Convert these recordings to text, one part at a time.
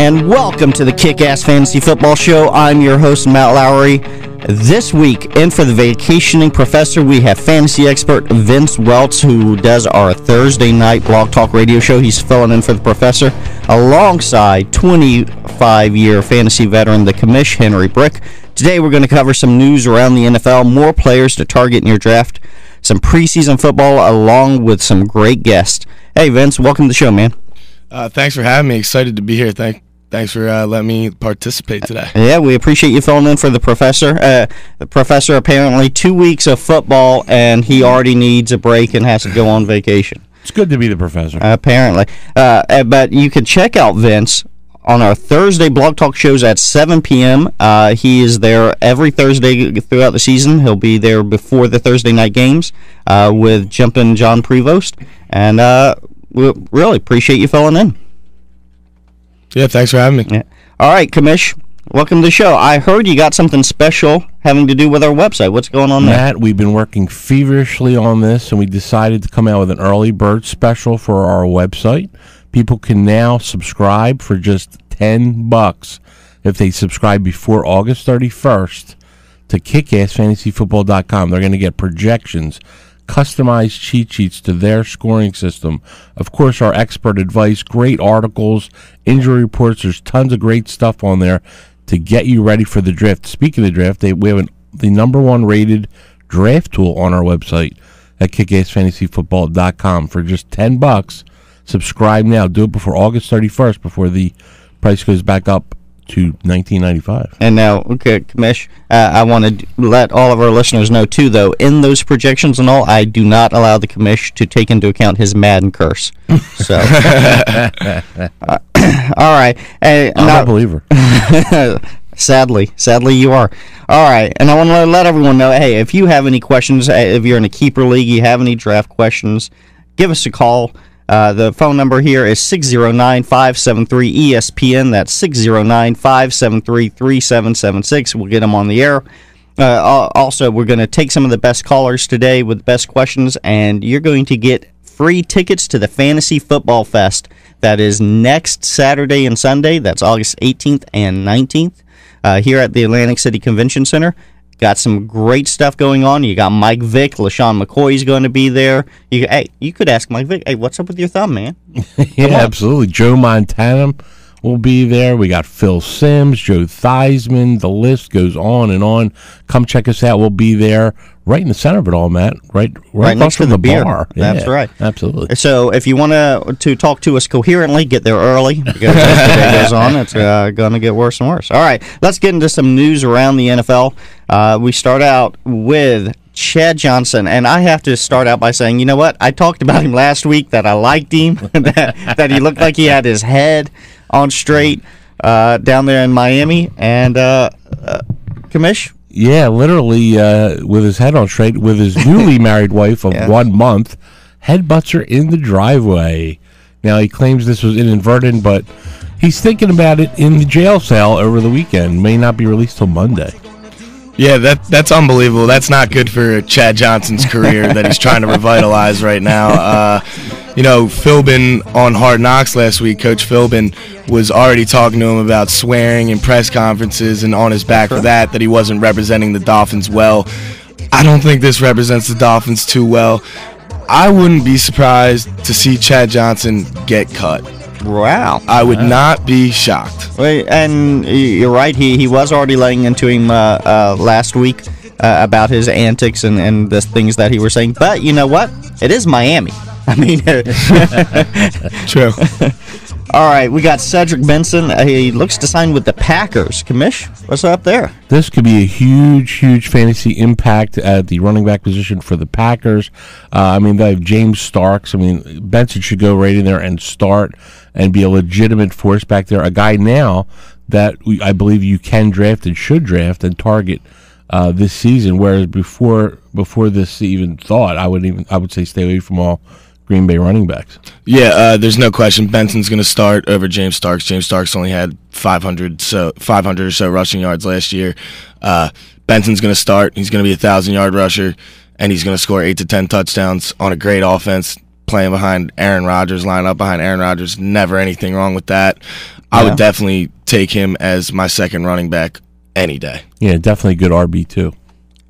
And welcome to the Kick-Ass Fantasy Football Show. I'm your host, Matt Lowry. This week, in for the vacationing professor, we have fantasy expert Vince Welts, who does our Thursday night Blog Talk radio show. He's filling in for the professor, alongside 25-year fantasy veteran, the commish, Henry Brick. Today, we're going to cover some news around the NFL, more players to target in your draft, some preseason football, along with some great guests. Hey, Vince, welcome to the show, man. Thanks for having me. Excited to be here. Thanks for letting me participate today. Yeah, we appreciate you filling in for the professor. The professor, apparently 2 weeks of football, and he already needs a break and has to go on vacation. It's good to be the professor. Apparently. But you can check out Vince on our Thursday Blog Talk shows at 7 p.m. He is there every Thursday throughout the season. He'll be there before the Thursday night games with Jumpin' John Prevost. And we really appreciate you filling in. Yeah, thanks for having me. Yeah. All right, Commish, welcome to the show. I heard you got something special having to do with our website. What's going on there? Matt, we've been working feverishly on this, and we decided to come out with an early bird special for our website. People can now subscribe for just $10 if they subscribe before August 31st to kickassfantasyfootball.com. They're going to get projections, customized cheat sheets to their scoring system. Of course, our expert advice, great articles, injury reports. There's tons of great stuff on there to get you ready for the draft. Speaking of the draft, we have the number one rated draft tool on our website at kickassfantasyfootball.com for just $10. Subscribe now. Do it before August 31st, before the price goes back up to $19.95. And now, okay, Commish, I want to let all of our listeners know, too, though, in those projections and all, I do not allow the Commish to take into account his Madden curse. So, all right. I'm a believer. Sadly, you are. All right, and I want to let everyone know, hey, if you have any questions, if you're in a keeper league, you have any draft questions, give us a call. The phone number here is 609-573-ESPN. That's 609-573-3776. We'll get them on the air. Also, we're going to take some of the best callers today with the best questions, and you're going to get free tickets to the Fantasy Football Fest. That is next Saturday and Sunday. That's August 18th and 19th here at the Atlantic City Convention Center. Got some great stuff going on. You got Mike Vick, LaShawn McCoy's going to be there. You could ask Mike Vick, hey, what's up with your thumb, man? Yeah, absolutely. Joe Montana will be there. We got Phil Simms, Joe Theismann. The list goes on and on. Come check us out. We'll be there right in the center of it all, Matt. Right next to the beer bar. That's right. Absolutely. So if you want to talk to us coherently, get there early, because as the day goes on, it's going to get worse and worse. All right, let's get into some news around the NFL. We start out with Chad Johnson, and I have to start out by saying, you know what? I talked about him last week, that I liked him, that he looked like he had his head on straight down there in Miami, and Commish? Yeah, literally with his head on straight, with his newly married wife of 1 month, headbutts her in the driveway. Now, he claims this was inadvertent, but he's thinking about it in the jail cell over the weekend. May not be released till Monday. Yeah, that's unbelievable. That's not good for Chad Johnson's career that he's trying to revitalize right now. Philbin on Hard Knocks last week, Coach Philbin was already talking to him about swearing in press conferences and on his back for that he wasn't representing the Dolphins well. I don't think this represents the Dolphins too well. I wouldn't be surprised to see Chad Johnson get cut. Wow. I would not be shocked. Wait, and you're right. He was already laying into him last week about his antics and the things that he was saying. But you know what? It is Miami. I mean, true. All right, we got Cedric Benson. He looks to sign with the Packers. Commish, what's up there? This could be a huge fantasy impact at the running back position for the Packers. They have James Starks. Benson should go right in there and start and be a legitimate force back there. A guy now that I believe you can draft and should draft and target this season, whereas before this even thought, I would say stay away from all Green Bay running backs. Yeah, there's no question. Benson's going to start over James Starks. James Starks only had 500 or so rushing yards last year. Benson's going to start. He's going to be a 1,000-yard rusher, and he's going to score 8 to 10 touchdowns on a great offense. playing behind Aaron Rodgers, line up behind Aaron Rodgers. Never anything wrong with that. I would definitely take him as my second running back any day. Yeah, definitely good RB too.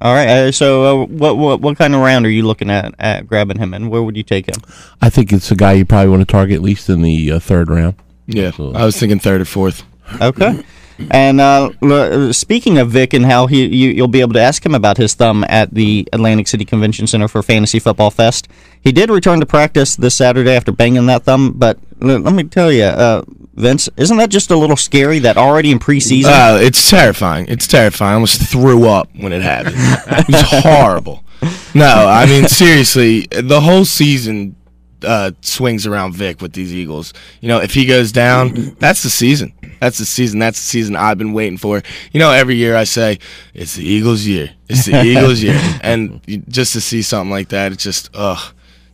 All right. So what kind of round are you looking at grabbing him in? Where would you take him? I think it's a guy you probably want to target at least in the third round. Yeah, Absolutely. I was thinking third or fourth. Okay. And speaking of Vic and how you'll be able to ask him about his thumb at the Atlantic City Convention Center for Fantasy Football Fest. He did return to practice this Saturday after banging that thumb, but let me tell you, Vince, isn't that just a little scary that already in preseason? It's terrifying. It's terrifying. I almost threw up when it happened. It was horrible. No, I mean, seriously, the whole season swings around Vic with these Eagles. You know, if he goes down, that's the season. That's the season. That's the season I've been waiting for. You know, every year I say, it's the Eagles' year. It's the Eagles' year. And just to see something like that, it just,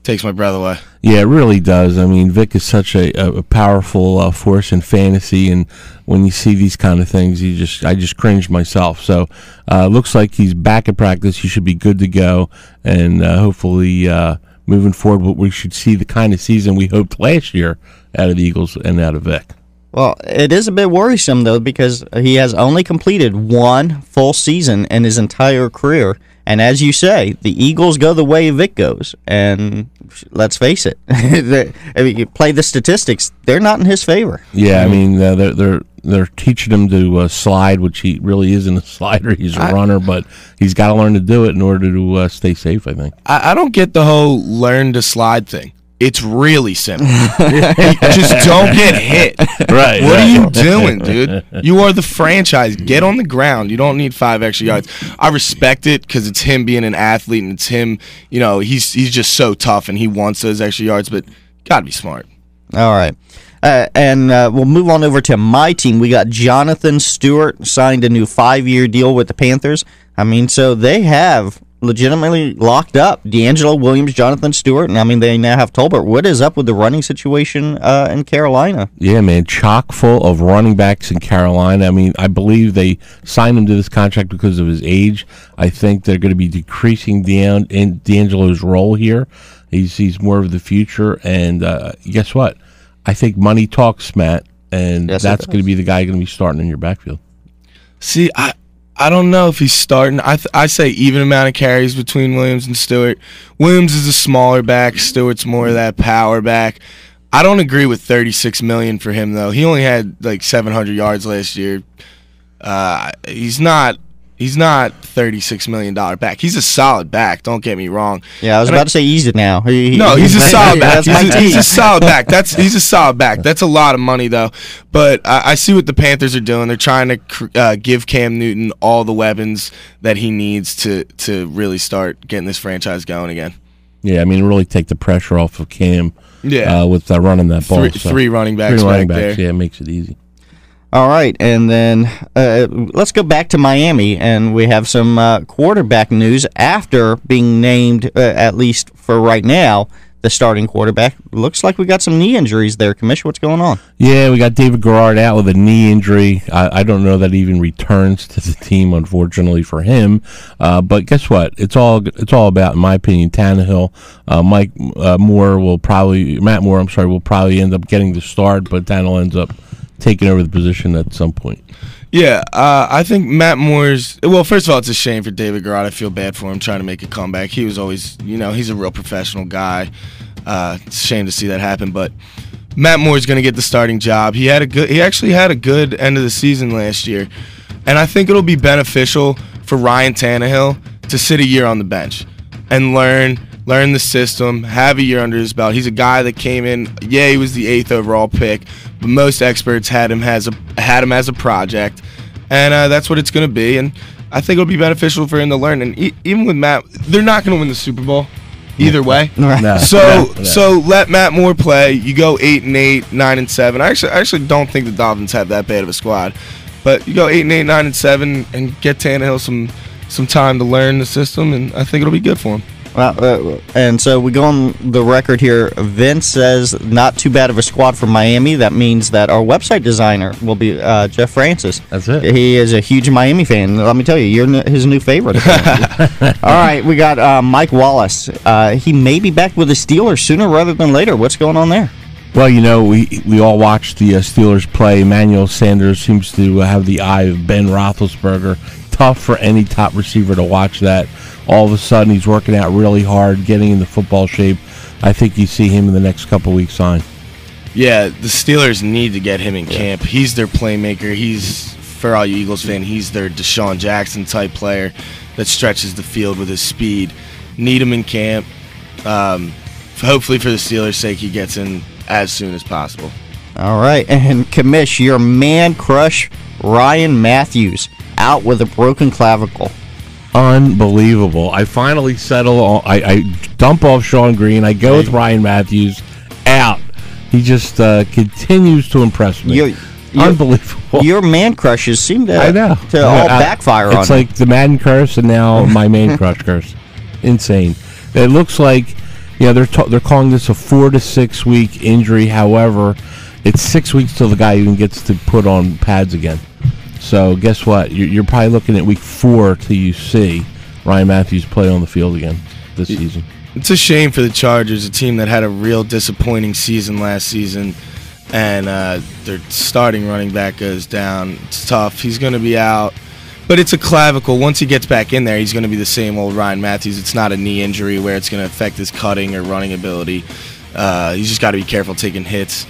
takes my breath away. Yeah, it really does. I mean, Vic is such a powerful force in fantasy, and when you see these kind of things, I just cringe myself. So, looks like he's back at practice. He should be good to go, and hopefully, moving forward, we should see the kind of season we hoped last year out of the Eagles and out of Vic. Well, it is a bit worrisome, though, because he has only completed one full season in his entire career. And as you say, the Eagles go the way Vic goes. And let's face it, if you play the statistics, they're not in his favor. Yeah, I mean, they're teaching him to slide, which he really isn't a slider. He's a runner, but he's got to learn to do it in order to stay safe, I think. I don't get the whole learn to slide thing. It's really simple. Just don't get hit. Right. What are you doing, dude? You are the franchise. Get on the ground. You don't need 5 extra yards. I respect it because it's him being an athlete and it's him, you know, he's just so tough and he wants those extra yards, but got to be smart. All right. And we'll move on over to my team. We got Jonathan Stewart signed a new 5-year deal with the Panthers. I mean, so they have legitimately locked up D'Angelo Williams, Jonathan Stewart, and I mean they now have Tolbert. What is up with the running situation in Carolina? Yeah, man, chock full of running backs in Carolina. I mean, I believe they signed him to this contract because of his age. I think they're going to be decreasing D'Angelo's role here. He's more of the future, and guess what? I think money talks, Matt, and yes, that's going to be the guy going to be starting in your backfield. See, I don't know if he's starting. I say even amount of carries between Williams and Stewart. Williams is a smaller back. Stewart's more of that power back. I don't agree with $36 million for him though. He only had like 700 yards last year. He's not $36 million back. He's a solid back. Don't get me wrong. Yeah, I was about to say easy now. No, he's a solid back. He's He's a solid back. He's a solid back. That's a lot of money though. But I see what the Panthers are doing. They're trying to give Cam Newton all the weapons that he needs to really start getting this franchise going again. Yeah, I mean, really take the pressure off of Cam. Yeah, with running that ball. Three running backs. There. Yeah, it makes it easy. All right, and then let's go back to Miami, and we have some quarterback news after being named, at least for right now, the starting quarterback. Looks like we got some knee injuries there. Commissioner, what's going on? Yeah, we got David Garrard out with a knee injury. I don't know that he even returns to the team, unfortunately for him. But guess what? It's all about, in my opinion, Tannehill. Matt Moore will probably end up getting the start, but Tannehill ends up taking over the position at some point. Yeah, I think Matt Moore's... Well, first of all, it's a shame for David Garrard. I feel bad for him trying to make a comeback. He was always, he's a real professional guy. It's a shame to see that happen, but Matt Moore's going to get the starting job. He actually had a good end of the season last year, and I think it'll be beneficial for Ryan Tannehill to sit a year on the bench and learn the system, have a year under his belt. He's a guy that came in, he was the 8th overall pick, but most experts had him as a project, and that's what it's going to be, and I think it'll be beneficial for him to learn. And even with Matt, they're not going to win the Super Bowl either way. No. So let Matt Moore play. You go 8-8, 9-7. I actually don't think the Dolphins have that bad of a squad, but you go 8-8, 9-7, and get Tannehill some time to learn the system, and I think it'll be good for him. And so we go on the record here. Vince says not too bad of a squad for Miami. That means that our website designer will be Jeff Francis. That's it. He is a huge Miami fan. Let me tell you, you're his new favorite. All right, we got Mike Wallace. He may be back with the Steelers sooner rather than later. What's going on there? Well, we all watched the Steelers play. Emmanuel Sanders seems to have the eye of Ben Roethlisberger. Tough for any top receiver to watch that. All of a sudden, he's working out really hard, getting into football shape. I think you see him in the next couple weeks on. Yeah, the Steelers need to get him in camp. He's their playmaker. He's, for all you Eagles fans, he's their Deshaun Jackson type player that stretches the field with his speed. Need him in camp. Hopefully, for the Steelers' sake, he gets in as soon as possible. All right, and Commish, your man crush, Ryan Matthews, out with a broken clavicle. Unbelievable. I finally settle on, I dump off Sean Green. I go with Ryan Matthews. Out. He just continues to impress me. Unbelievable. Your man crushes seem to, I know. to all backfire on you. It's like the Madden curse and now my main crush curse. Insane. It looks like they're calling this a 4 to 6 week injury. However, it's 6 weeks till the guy even gets to put on pads again. So guess what? You're probably looking at week 4 till you see Ryan Matthews play on the field again this season. It's a shame for the Chargers, a team that had a real disappointing season last season, and their starting running back goes down. It's tough. He's going to be out. But it's a clavicle. Once he gets back in there, he's going to be the same old Ryan Matthews. It's not a knee injury where it's going to affect his cutting or running ability. He's just got to be careful taking hits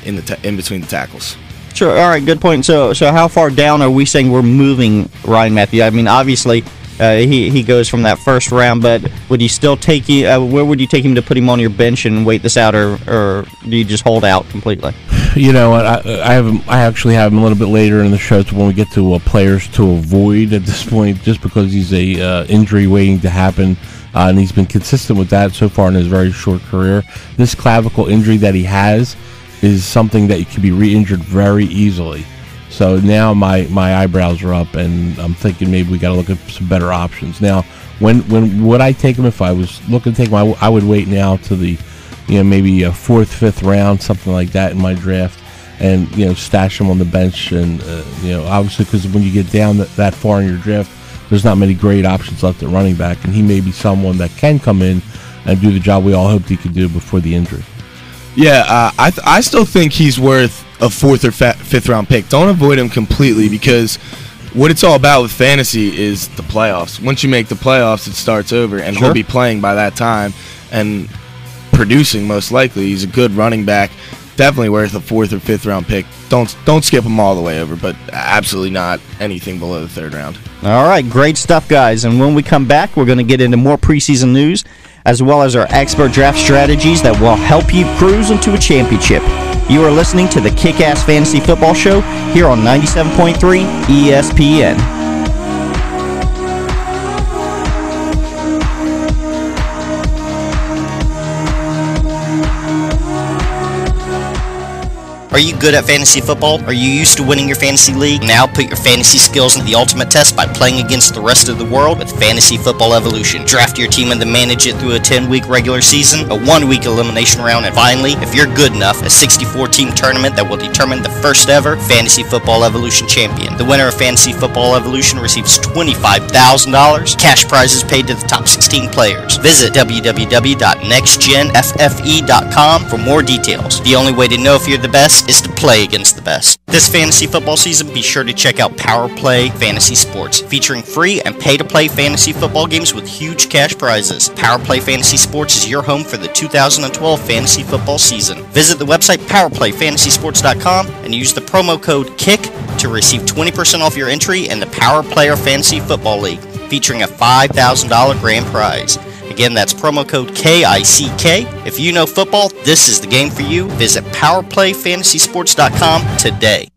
in between the tackles. Sure. All right. Good point. So how far down are we saying we're moving Ryan Matthews? I mean, obviously, he goes from that first round, but would you still take where would you take him to put him on your bench and wait this out, or do you just hold out completely? You know what? I actually have him a little bit later in the show when we get to players to avoid at this point, just because he's a injury waiting to happen, and he's been consistent with that so far in his very short career. This clavicle injury that he has is something that can be re-injured very easily. So now my eyebrows are up, and I'm thinking maybe we got to look at some better options. Now, when would I take him if I was looking to take him? I would wait now to the maybe a 4th, 5th round, something like that in my draft, and stash him on the bench. And obviously, because when you get down that far in your draft, there's not many great options left at running back, and he may be someone that can come in and do the job we all hoped he could do before the injury. Yeah, I still think he's worth a 4th or 5th round pick. Don't avoid him completely, because what it's all about with fantasy is the playoffs. Once you make the playoffs, it starts over, and He'll be playing by that time and producing most likely. He's a good running back. Definitely worth a 4th or 5th round pick. Don't skip him all the way over, but absolutely not anything below the 3rd round. All right, great stuff, guys. And when we come back, we're going to get into more preseason news, as well as our expert draft strategies that will help you cruise into a championship. You are listening to the Kick-Ass Fantasy Football Show here on 97.3 ESPN. Are you good at fantasy football? Are you used to winning your fantasy league? Now put your fantasy skills in the ultimate test by playing against the rest of the world with Fantasy Football Evolution. Draft your team and then manage it through a 10-week regular season, a 1-week elimination round, and finally, if you're good enough, a 64-team tournament that will determine the first ever Fantasy Football Evolution champion. The winner of Fantasy Football Evolution receives $25,000, cash prizes paid to the top 16 players. Visit www.nextgenffe.com for more details. The only way to know if you're the best is to play against the best. This fantasy football season, be sure to check out Power Play Fantasy Sports, featuring free and pay-to-play fantasy football games with huge cash prizes. Power Play Fantasy Sports is your home for the 2012 fantasy football season. Visit the website powerplayfantasysports.com and use the promo code KICK to receive 20% off your entry in the Power Player Fantasy Football League, featuring a $5,000 grand prize. Again, that's promo code KICK. If you know football, this is the game for you. Visit powerplayfantasysports.com today.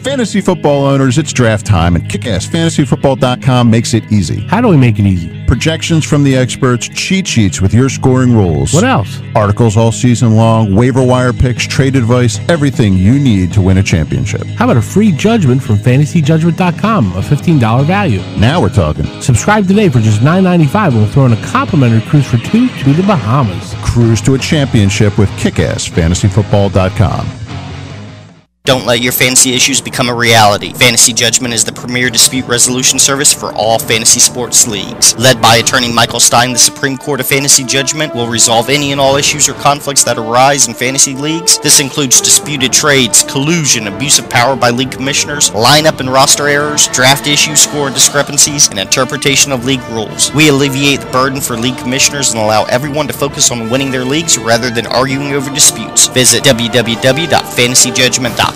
Fantasy football owners, it's draft time, and kickassfantasyfootball.com makes it easy. How do we make it easy? Projections from the experts, cheat sheets with your scoring rules. What else? Articles all season long, waiver wire picks, trade advice, everything you need to win a championship. How about a free judgment from fantasyjudgment.com, a $15 value? Now we're talking. Subscribe today for just $9.95 and we'll throw in a complimentary cruise for two to the Bahamas. Cruise to a championship with kickassfantasyfootball.com. Don't let your fantasy issues become a reality. Fantasy Judgment is the premier dispute resolution service for all fantasy sports leagues. Led by attorney Michael Stein, the Supreme Court of Fantasy Judgment will resolve any and all issues or conflicts that arise in fantasy leagues. This includes disputed trades, collusion, abuse of power by league commissioners, lineup and roster errors, draft issues, score discrepancies, and interpretation of league rules. We alleviate the burden for league commissioners and allow everyone to focus on winning their leagues rather than arguing over disputes. Visit www.fantasyjudgment.com.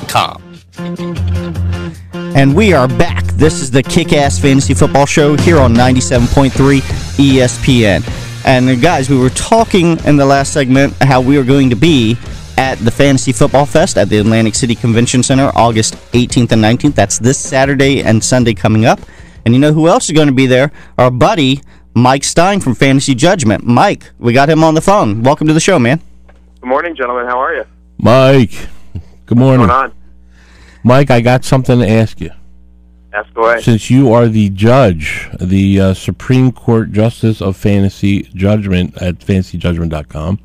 And we are back. This is the Kick-Ass Fantasy Football Show here on 97.3 ESPN. And guys, we were talking in the last segment how we are going to be at the Fantasy Football Fest at the Atlantic City Convention Center August 18th and 19th. That's this Saturday and Sunday coming up. And you know who else is going to be there? Our buddy Mike Stein from Fantasy Judgment. Mike, we got him on the phone. Welcome to the show, man. Good morning, gentlemen. How are you? Mike, good morning. What's going on? Mike, I got something to ask you. Ask away. Since you are the judge, the Supreme Court Justice of Fantasy Judgment at fantasyjudgment.com,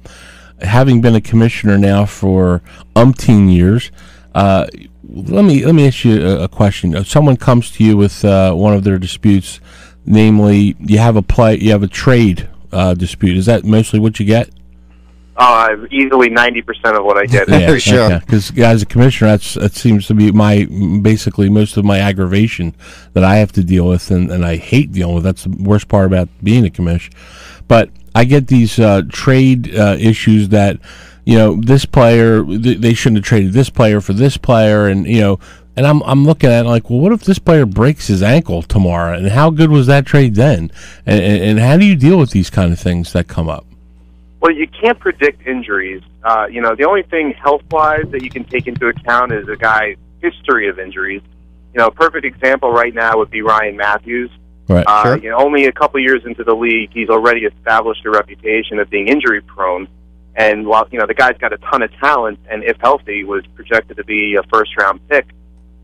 having been a commissioner now for umpteen years, let me ask you a question. If someone comes to you with one of their disputes, namely you have a trade dispute, is that mostly what you get? Easily 90% of what I get. Yeah, for sure. Because as a commissioner, that seems to be basically most of my aggravation that I have to deal with, and I hate dealing with. That's the worst part about being a commish. But I get these trade issues that, this player, they shouldn't have traded this player for this player, and and I'm looking at it like, well, what if this player breaks his ankle tomorrow, and how good was that trade then? And how do you deal with these kind of things that come up? Well, you can't predict injuries. The only thing health-wise that you can take into account is a guy's history of injuries. A perfect example right now would be Ryan Matthews. Right. Sure. Only a couple years into the league, he's already established a reputation of being injury-prone. And while the guy's got a ton of talent, and if healthy, was projected to be a first-round pick.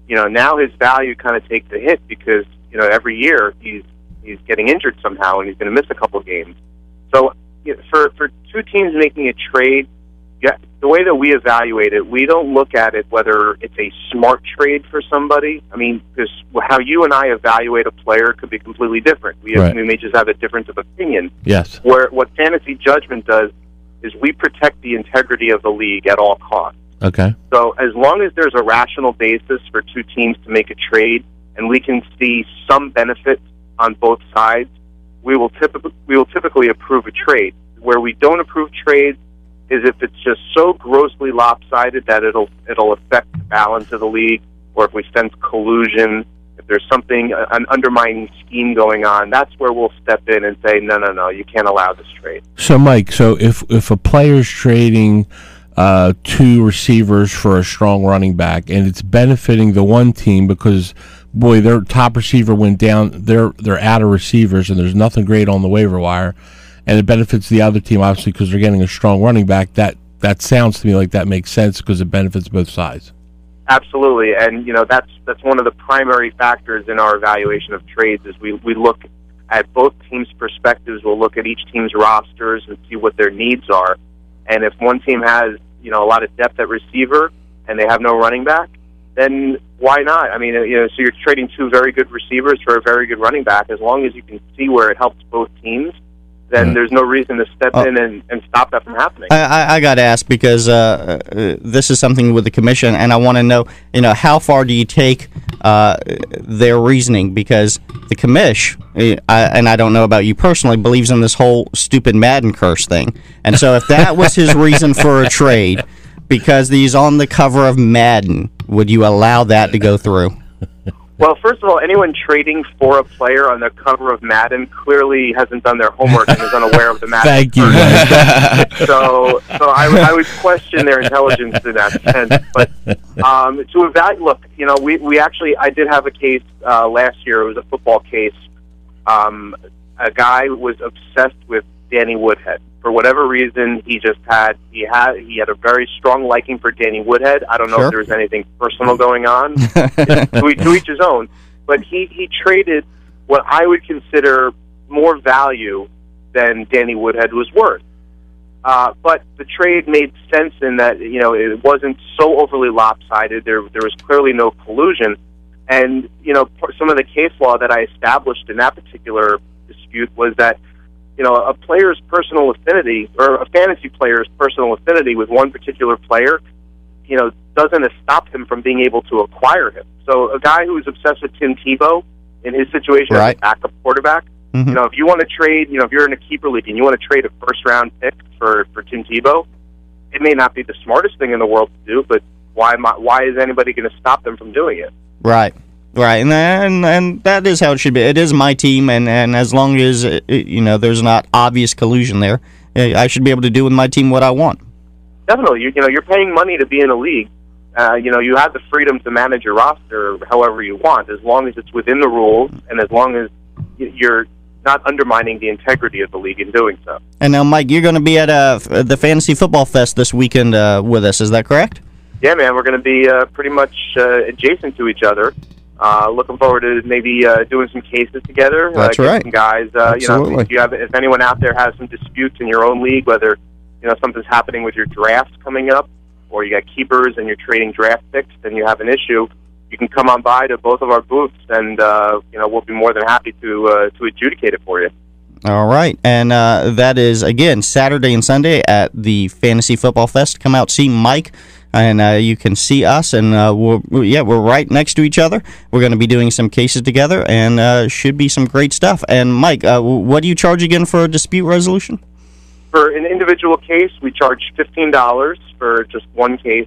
Now his value kind of takes a hit because every year he's getting injured somehow, and he's going to miss a couple games. So for two teams making a trade, the way that we evaluate it, we don't look at it whether it's a smart trade for somebody. I mean, because how you and I evaluate a player could be completely different. We may just have a difference of opinion. Yes. Where what Fantasy Judgment does is we protect the integrity of the league at all costs. Okay. So as long as there's a rational basis for two teams to make a trade, and we can see some benefit on both sides, we will typically approve a trade. Where we don't approve trades is if it's just so grossly lopsided that it'll affect the balance of the league, or if we sense collusion, if there's something, an undermining scheme going on, that's where we'll step in and say, no, you can't allow this trade. So, Mike, if a player's trading two receivers for a strong running back, and it's benefiting the one team because, boy, their top receiver went down, they're out of receivers, and there's nothing great on the waiver wire, and it benefits the other team, obviously, because they're getting a strong running back, that sounds to me like that makes sense because it benefits both sides. Absolutely, and that's one of the primary factors in our evaluation of trades is we look at both teams' perspectives. We'll look at each team's rosters and see what their needs are, and if one team has a lot of depth at receiver and they have no running back, then why not? I mean, so you're trading two very good receivers for a very good running back. As long as you can see where it helps both teams, then there's no reason to step in and stop that from happening. I got to ask because this is something with the commission, and I want to know, how far do you take their reasoning? Because the commish, and I don't know about you personally, believes in this whole stupid Madden curse thing. And so if that was his reason for a trade, because he's on the cover of Madden, would you allow that to go through? Well, first of all, anyone trading for a player on the cover of Madden clearly hasn't done their homework and is unaware of the Madden. Thank you. So I would question their intelligence in that sense. But to evaluate, look, we actually, I did have a case last year. It was a football case. A guy was obsessed with Danny Woodhead. For whatever reason, he had a very strong liking for Danny Woodhead. I don't know if there was anything personal going on. To each his own. But he traded what I would consider more value than Danny Woodhead was worth. But the trade made sense in that it wasn't so overly lopsided. There was clearly no collusion, and some of the case law that I established in that particular dispute was that a player's personal affinity, or a fantasy player's personal affinity with one particular player, doesn't stop him from being able to acquire him. So a guy who is obsessed with Tim Tebow in his situation as a backup quarterback, if you want to trade, if you're in a keeper league and you want to trade a first-round pick for Tim Tebow, it may not be the smartest thing in the world to do, but why is anybody going to stop them from doing it? Right. Right, and that is how it should be. It is my team, and as long as there's not obvious collusion there, I should be able to do with my team what I want. Definitely, you're paying money to be in a league. You have the freedom to manage your roster however you want, as long as it's within the rules, and as long as you're not undermining the integrity of the league in doing so. And now, Mike, you're going to be at the Fantasy Football Fest this weekend with us. Is that correct? Yeah, man, we're going to be pretty much adjacent to each other. Looking forward to maybe doing some cases together. That's right. Some guys, if anyone out there has some disputes in your own league, whether something's happening with your draft coming up, or you got keepers and you're trading draft picks, and you have an issue, you can come on by to both of our booths, and we'll be more than happy to adjudicate it for you. All right, and that is again Saturday and Sunday at the Fantasy Football Fest. Come out, see Mike. And you can see us, and we're right next to each other. We're going to be doing some cases together, and should be some great stuff. And Mike, what do you charge again for a dispute resolution? For an individual case, we charge $15 for just one case,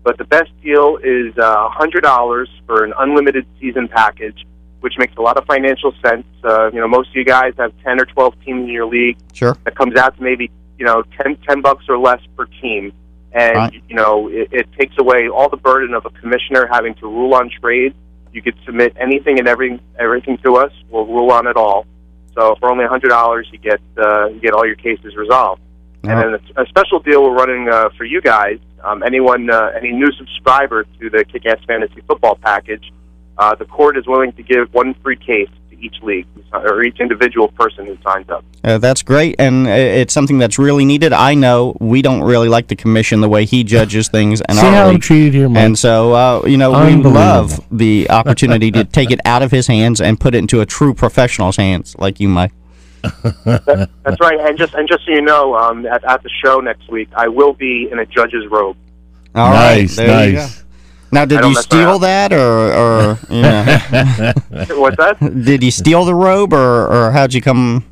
but the best deal is $100 for an unlimited season package, which makes a lot of financial sense. Most of you guys have 10 or 12 teams in your league. Sure. That comes out to maybe $10 or less per team. And, right. It takes away all the burden of a commissioner having to rule on trades. You could submit anything and everything to us. We'll rule on it all. So for only $100, you get all your cases resolved. Oh. And then a special deal we're running for you guys. Any new subscriber to the Kick-Ass Fantasy Football package, the court is willing to give one free case to each league or each individual person who signs up. That's great, and it's something that's really needed. I know we don't really like the commission the way he judges things. And see how I'm treated here, Mike. And so, we love the opportunity to take it out of his hands and put it into a true professional's hands, like you, Mike. That's right, and just so you know, at the show next week, I will be in a judge's robe. All nice, right, nice. Now, did you steal that, or What's that? Did you steal the robe, or how'd you come?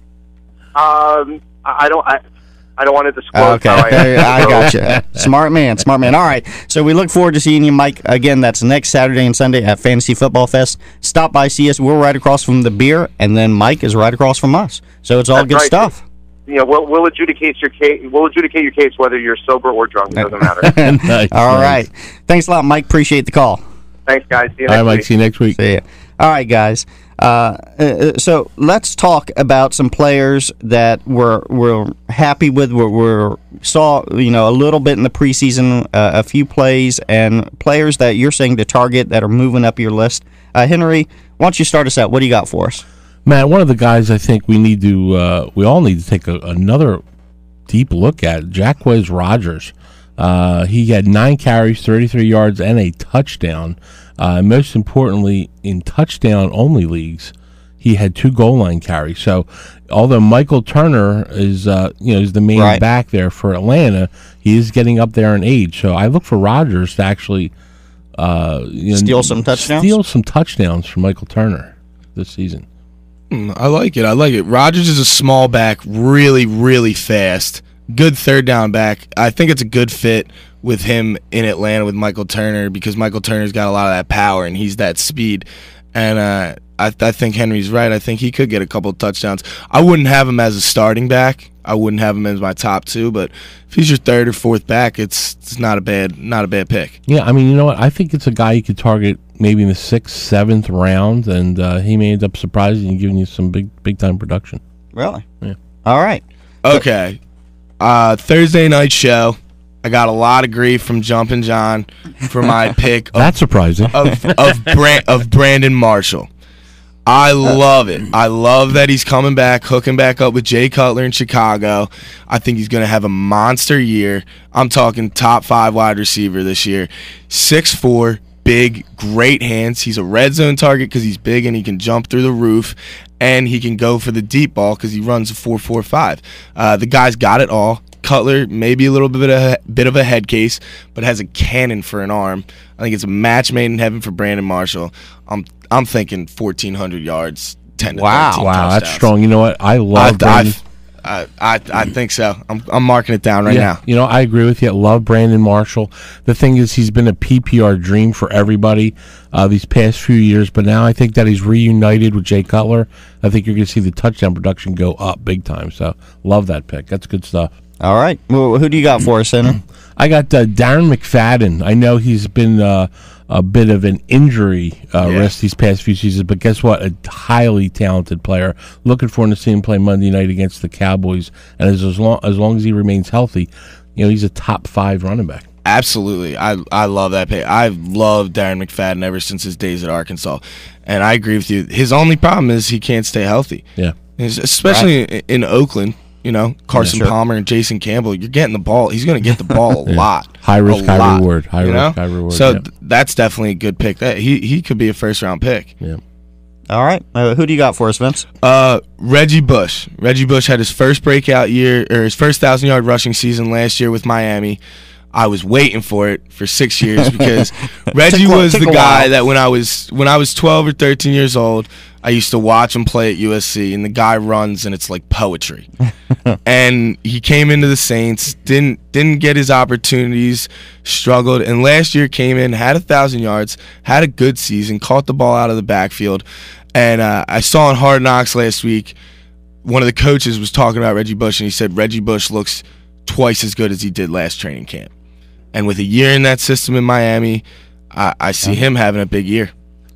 I don't want to disclose. Okay, how I got you. Smart man. All right, so we look forward to seeing you, Mike. Again, that's next Saturday and Sunday at Fantasy Football Fest. Stop by, see us. We're right across from the beer, and then Mike is right across from us. So it's all good stuff. We'll adjudicate your case. We'll adjudicate your case whether you're sober or drunk. It doesn't matter. Nice, all right. Thanks a lot, Mike. Appreciate the call. Thanks, guys. See you next week. All right, Mike. See you next week. See ya. All right, guys. So let's talk about some players that we're happy with. We saw a little bit in the preseason, a few plays, and players that you're saying to target that are moving up your list. Henry, why don't you start us out? What do you got for us? Matt, one of the guys I think we all need to take another deep look at, Jacquizz Rodgers. He had 9 carries, 33 yards, and a touchdown. Most importantly, in touchdown-only leagues, he had 2 goal line carries. So, although Michael Turner is the main back there for Atlanta, he is getting up there in age. So, I look for Rodgers to actually steal some touchdowns. Steal some touchdowns from Michael Turner this season. I like it. Rodgers is a small back, really, really fast. Good third down back. I think it's a good fit with him in Atlanta with Michael Turner because Michael Turner's got a lot of that power and he's that speed. And I think Henry's right. I think he could get a couple touchdowns. I wouldn't have him as a starting back. I wouldn't have him as my top 2, but if he's your third or fourth back, it's not a bad pick. Yeah, I mean, you know what? I think it's a guy you could target maybe in the 6th, 7th round, and he may end up surprising and giving you some big time production. Really? Yeah. All right. Okay. Thursday night show. I got a lot of grief from Jumpin' John for my pick of, That's surprising. of Brandon Marshall. I love it. I love that he's coming back, hooking back up with Jay Cutler in Chicago. I think he's going to have a monster year. I'm talking top 5 wide receiver this year. 6'4", big, great hands. He's a red zone target because he's big and he can jump through the roof. And he can go for the deep ball because he runs a 4.45. The guy's got it all. Cutler, maybe a little bit of a head case, but has a cannon for an arm. I think it's a match made in heaven for Brandon Marshall. I'm thinking 1,400 yards, 10 to 13 touchdowns. Wow, that's strong. You know what? I love Brandon. I think so. I'm marking it down right now. You know, I agree with you. I love Brandon Marshall. The thing is, he's been a PPR dream for everybody these past few years, but now I think that he's reunited with Jay Cutler. I think you're going to see the touchdown production go up big time. So, love that pick. That's good stuff. All right. Well, who do you got for us, Center? I got Darren McFadden. I know he's been a bit of an injury risk these past few seasons, but guess what? A highly talented player. Looking forward to seeing him play Monday night against the Cowboys. And as long as he remains healthy, you know, he's a top 5 running back. Absolutely. I love that pick. I've loved Darren McFadden ever since his days at Arkansas. And I agree with you. His only problem is he can't stay healthy. Yeah. Especially in Oakland. You know, Carson Palmer and Jason Campbell, you're getting the ball. He's going to get the ball a lot. High risk, high reward. High risk, high reward. So that's definitely a good pick. That he could be a first-round pick. Yeah. All right. Who do you got for us, Vince? Reggie Bush. Reggie Bush had his first breakout year, or his first 1,000-yard rushing season last year with Miami. I was waiting for it for 6 years because Reggie was the guy that when I was 12 or 13 years old, I used to watch him play at USC, and the guy runs, and it's like poetry. And he came into the Saints, didn't get his opportunities, struggled, and last year came in, had 1,000 yards, had a good season, caught the ball out of the backfield. And I saw on Hard Knocks last week, one of the coaches was talking about Reggie Bush, and he said Reggie Bush looks twice as good as he did last training camp. And with a year in that system in Miami, I see him having a big year.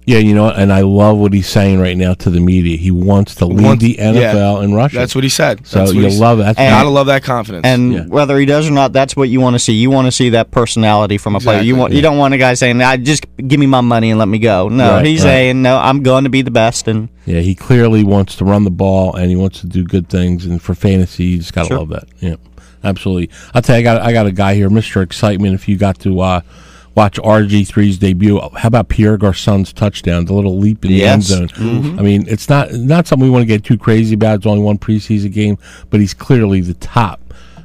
Yeah, you know, and I love what he's saying right now to the media. He wants to lead the NFL in rushing. That's what he said. So you love it. Gotta love that confidence. And whether he does or not, that's what you want to see. You want to see that personality from a player. You don't want a guy saying, just give me my money and let me go. No, he's saying, no, I'm going to be the best. And yeah, he clearly wants to run the ball, and he wants to do good things. And for fantasy, you just got to love that. Yeah, absolutely. I'll tell you, I got a guy here, Mr. Excitement, if you got to watch RG3's debut. How about Pierre Garçon's touchdown, the little leap in the end zone? Mm-hmm. I mean, it's not something we want to get too crazy about. It's only one preseason game, but he's clearly the top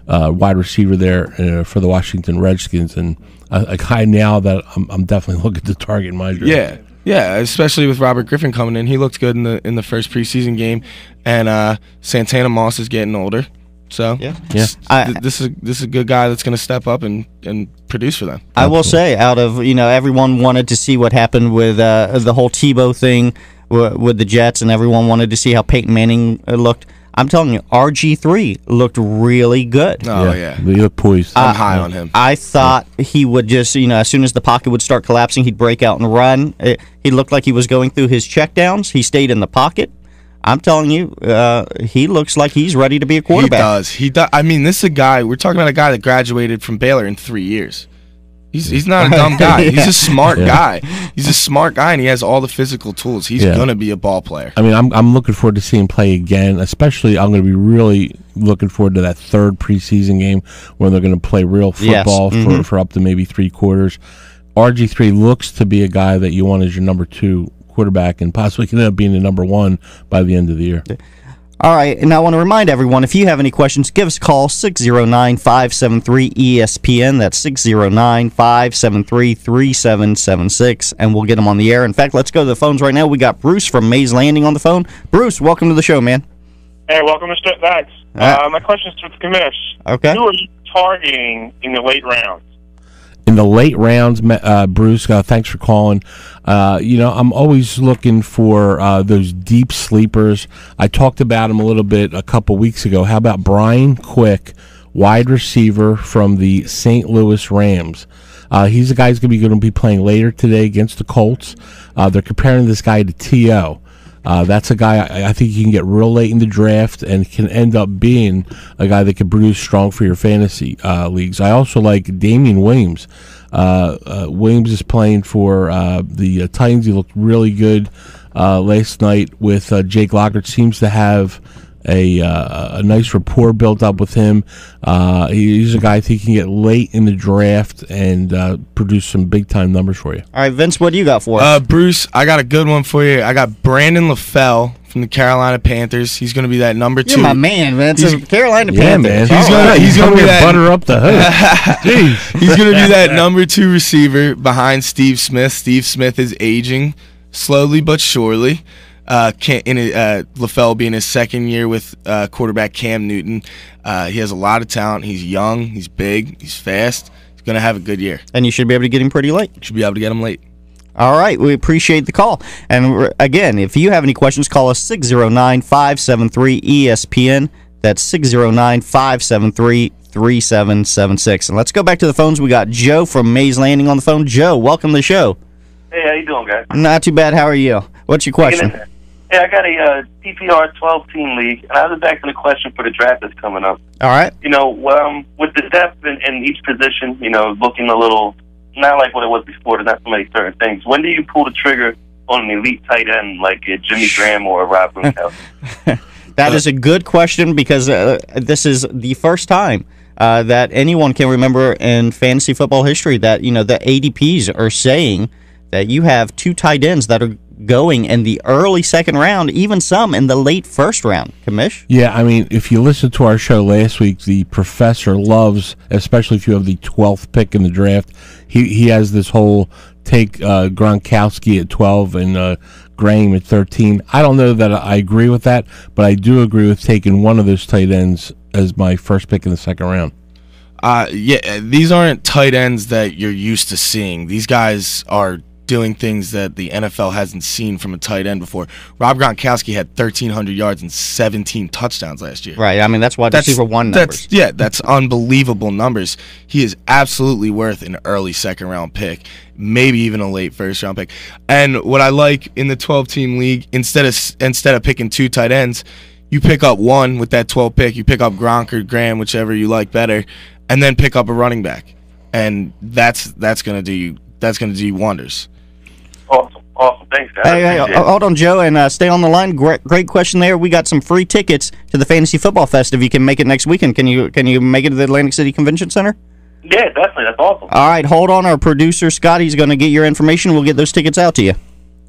wide receiver there for the Washington Redskins, and a guy now that I'm definitely looking to target in my draft. Yeah, especially with Robert Griffin coming in. He looked good in the first preseason game, and Santana Moss is getting older. So this is a good guy that's going to step up and produce for them. I will say, out of everyone wanted to see what happened with the whole Tebow thing with the Jets, and everyone wanted to see how Peyton Manning looked. I'm telling you, RG3 looked really good. Oh yeah, he looked poised. I'm high on him. I thought he would just, as soon as the pocket would start collapsing, he'd break out and run. He looked like he was going through his checkdowns. He stayed in the pocket. I'm telling you, he looks like he's ready to be a quarterback. He does. I mean, this is a guy. We're talking about a guy that graduated from Baylor in 3 years. He's not a dumb guy. He's a smart guy. He's a smart guy, and he has all the physical tools. He's gonna be a ball player. I mean, I'm looking forward to seeing him play again. Especially, I'm going to be really looking forward to that third preseason game when they're going to play real football for up to maybe 3 quarters. RG3 looks to be a guy that you want as your number 2 quarterback, and possibly can end up being the number 1 by the end of the year. All right, and I want to remind everyone, if you have any questions, give us a call, 609-573-ESPN. That's 609-573-3776, and we'll get them on the air. In fact, let's go to the phones right now. We got Bruce from Mays Landing on the phone. Bruce, welcome to the show, man. Hey, welcome, Mr. Thanks. My question is to the commish. Okay. Who are you targeting in the late rounds? in the late rounds, Bruce, thanks for calling. I'm always looking for those deep sleepers. I talked about him a little bit a couple weeks ago. How about Brian Quick, wide receiver from the St. Louis Rams? He's a guy who's going to be playing later today against the Colts. They're comparing this guy to T.O. That's a guy I think you can get real late in the draft and can end up being a guy that can produce strong for your fantasy leagues. I also like Damian Williams. Williams is playing for the Titans. He looked really good last night with Jake Lockett. Seems to have a nice rapport built up with him. He's a guy I think can get late in the draft and produce some big time numbers for you. All right, Vince, what do you got for us? Bruce, I got a good one for you. I got Brandon LaFell from the Carolina Panthers. He's going to be that number 2. You're my man, Vince. Carolina Yeah, Panthers. man. He's going to be that butter up the hood. Jeez. He's going to be that number 2 receiver behind Steve Smith. Steve Smith is aging slowly but surely. LaFell being his second year with quarterback Cam Newton. He has a lot of talent. He's young. He's big. He's fast. He's going to have a good year. And you should be able to get him pretty late. Should be able to get him late. All right, we appreciate the call. And again, if you have any questions, call us 609-573-ESPN. That's 609-573-3776. And let's go back to the phones. We got Joe from Mays Landing on the phone. Joe, welcome to the show. Hey, how you doing, guys? Not too bad. How are you? What's your question? Hey, I got a PPR 12-team league, and I was asking a question for the draft that's coming up. All right. With the depth in each position, looking a little not like what it was before. There's not so many certain things. When do you pull the trigger on an elite tight end like a Jimmy Graham or a Rob Gronkowski? That is a good question because this is the first time that anyone can remember in fantasy football history that, the ADPs are saying that you have 2 tight ends that are going in the early second round, even some in the late first round. Commish? Yeah, I mean, if you listened to our show last week, the professor loves, especially if you have the 12th pick in the draft, he has this whole take Gronkowski at 12 and Graham at 13. I don't know that I agree with that, but I do agree with taking one of those tight ends as my first pick in the second round. Yeah, these aren't tight ends that you're used to seeing. These guys are doing things that the NFL hasn't seen from a tight end before. Rob Gronkowski had 1,300 yards and 17 touchdowns last year. Right. I mean, that's wide receiver 1 numbers. That's unbelievable numbers. He is absolutely worth an early second-round pick, maybe even a late first-round pick. And what I like in the 12-team league, instead of picking 2 tight ends, you pick up one with that 12th pick. You pick up Gronk or Graham, whichever you like better, and then pick up a running back. And that's going to do you wonders. Awesome. Thanks, guys. Hey, hold on, Joe, and stay on the line. Great question there. We got some free tickets to the Fantasy Football Fest if you can make it next weekend. Can you make it to the Atlantic City Convention Center? Yeah, definitely. That's awesome. All right, hold on. Our producer, Scotty's going to get your information. We'll get those tickets out to you.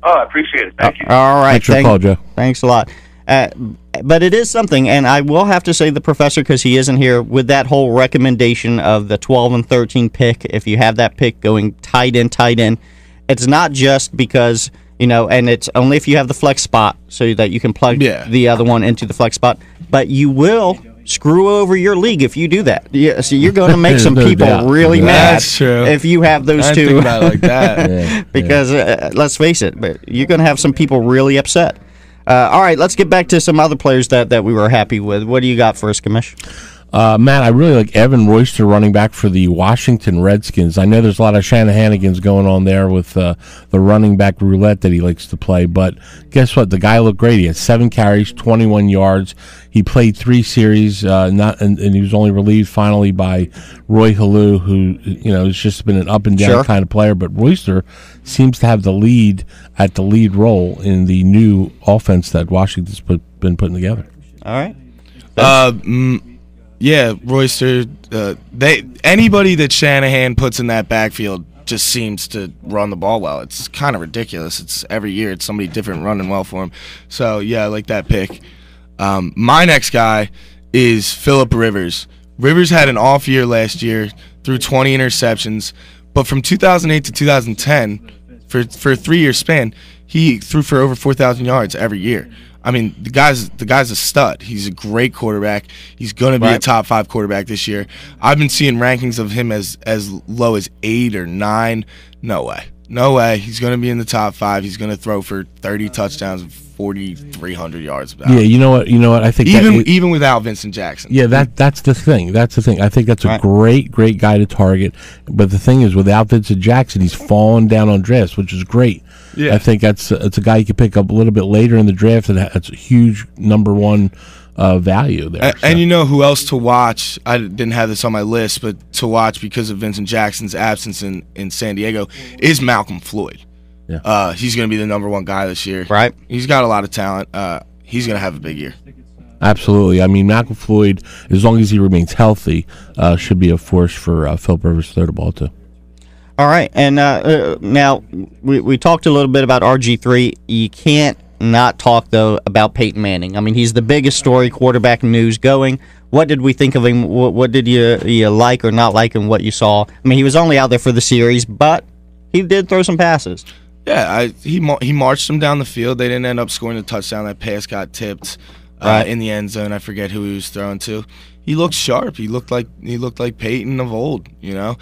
Oh, I appreciate it. Thank you. All right. Thanks for the call, Joe. Thanks a lot. But it is something, and I will have to say the professor, because he isn't here, with that whole recommendation of the 12 and 13 pick, if you have that pick going tight end, it's not just because, and it's only if you have the flex spot so that you can plug the other one into the flex spot, but you will screw over your league if you do that. Yeah, so you're going to make some people really mad. That's true. If you have those I two. think about it like that. Because let's face it, but you're going to have some people really upset. All right, let's get back to some other players that we were happy with. What do you got for us, Commish? Matt, I really like Evan Royster running back for the Washington Redskins. I know there's a lot of Shanahanigans going on there with the running back roulette that he likes to play, but guess what? The guy looked great. He had 7 carries, 21 yards. He played 3 series, and he was only relieved finally by Roy Halou, who has just been an up and down kind of player. But Royster seems to have the lead role in the new offense that Washington's been putting together. All right. Yeah, Royster. Anybody that Shanahan puts in that backfield just seems to run the ball well. It's kind of ridiculous. It's every year it's somebody different running well for him. So yeah, I like that pick. My next guy is Phillip Rivers. Rivers had an off year last year, threw 20 interceptions, but from 2008 to 2010, for a 3-year span, he threw for over 4,000 yards every year. I mean, the guy's a stud. He's a great quarterback. He's going to be a top 5 quarterback this year. I've been seeing rankings of him as low as 8 or 9. No way. No way. He's going to be in the top 5. He's going to throw for 30 touchdowns and 4,300 yards. Yeah, you know what? I think even without Vincent Jackson. Yeah, that's the thing. That's the thing. I think that's a great guy to target. But the thing is, without Vincent Jackson, he's fallen down on drafts, which is great. Yeah. I think it's a guy you can pick up a little bit later in the draft, and that's a huge number 1 value there. And you know who else to watch? I didn't have this on my list, but to watch because of Vincent Jackson's absence in San Diego is Malcolm Floyd. Yeah. He's going to be the number 1 guy this year. Right. He's got a lot of talent. He's going to have a big year. Absolutely. I mean, Malcolm Floyd, as long as he remains healthy, should be a force for Philip Rivers to throw the ball to. All right, and now we talked a little bit about RG3. You can't not talk, though, about Peyton Manning. I mean, he's the biggest story quarterback news going. What did we think of him? What did you like or not like in what you saw? I mean, he was only out there for the series, but he did throw some passes. Yeah, he marched them down the field. They didn't end up scoring a touchdown. That pass got tipped in the end zone. I forget who he was throwing to. He looked sharp. He looked like Peyton of old. You know,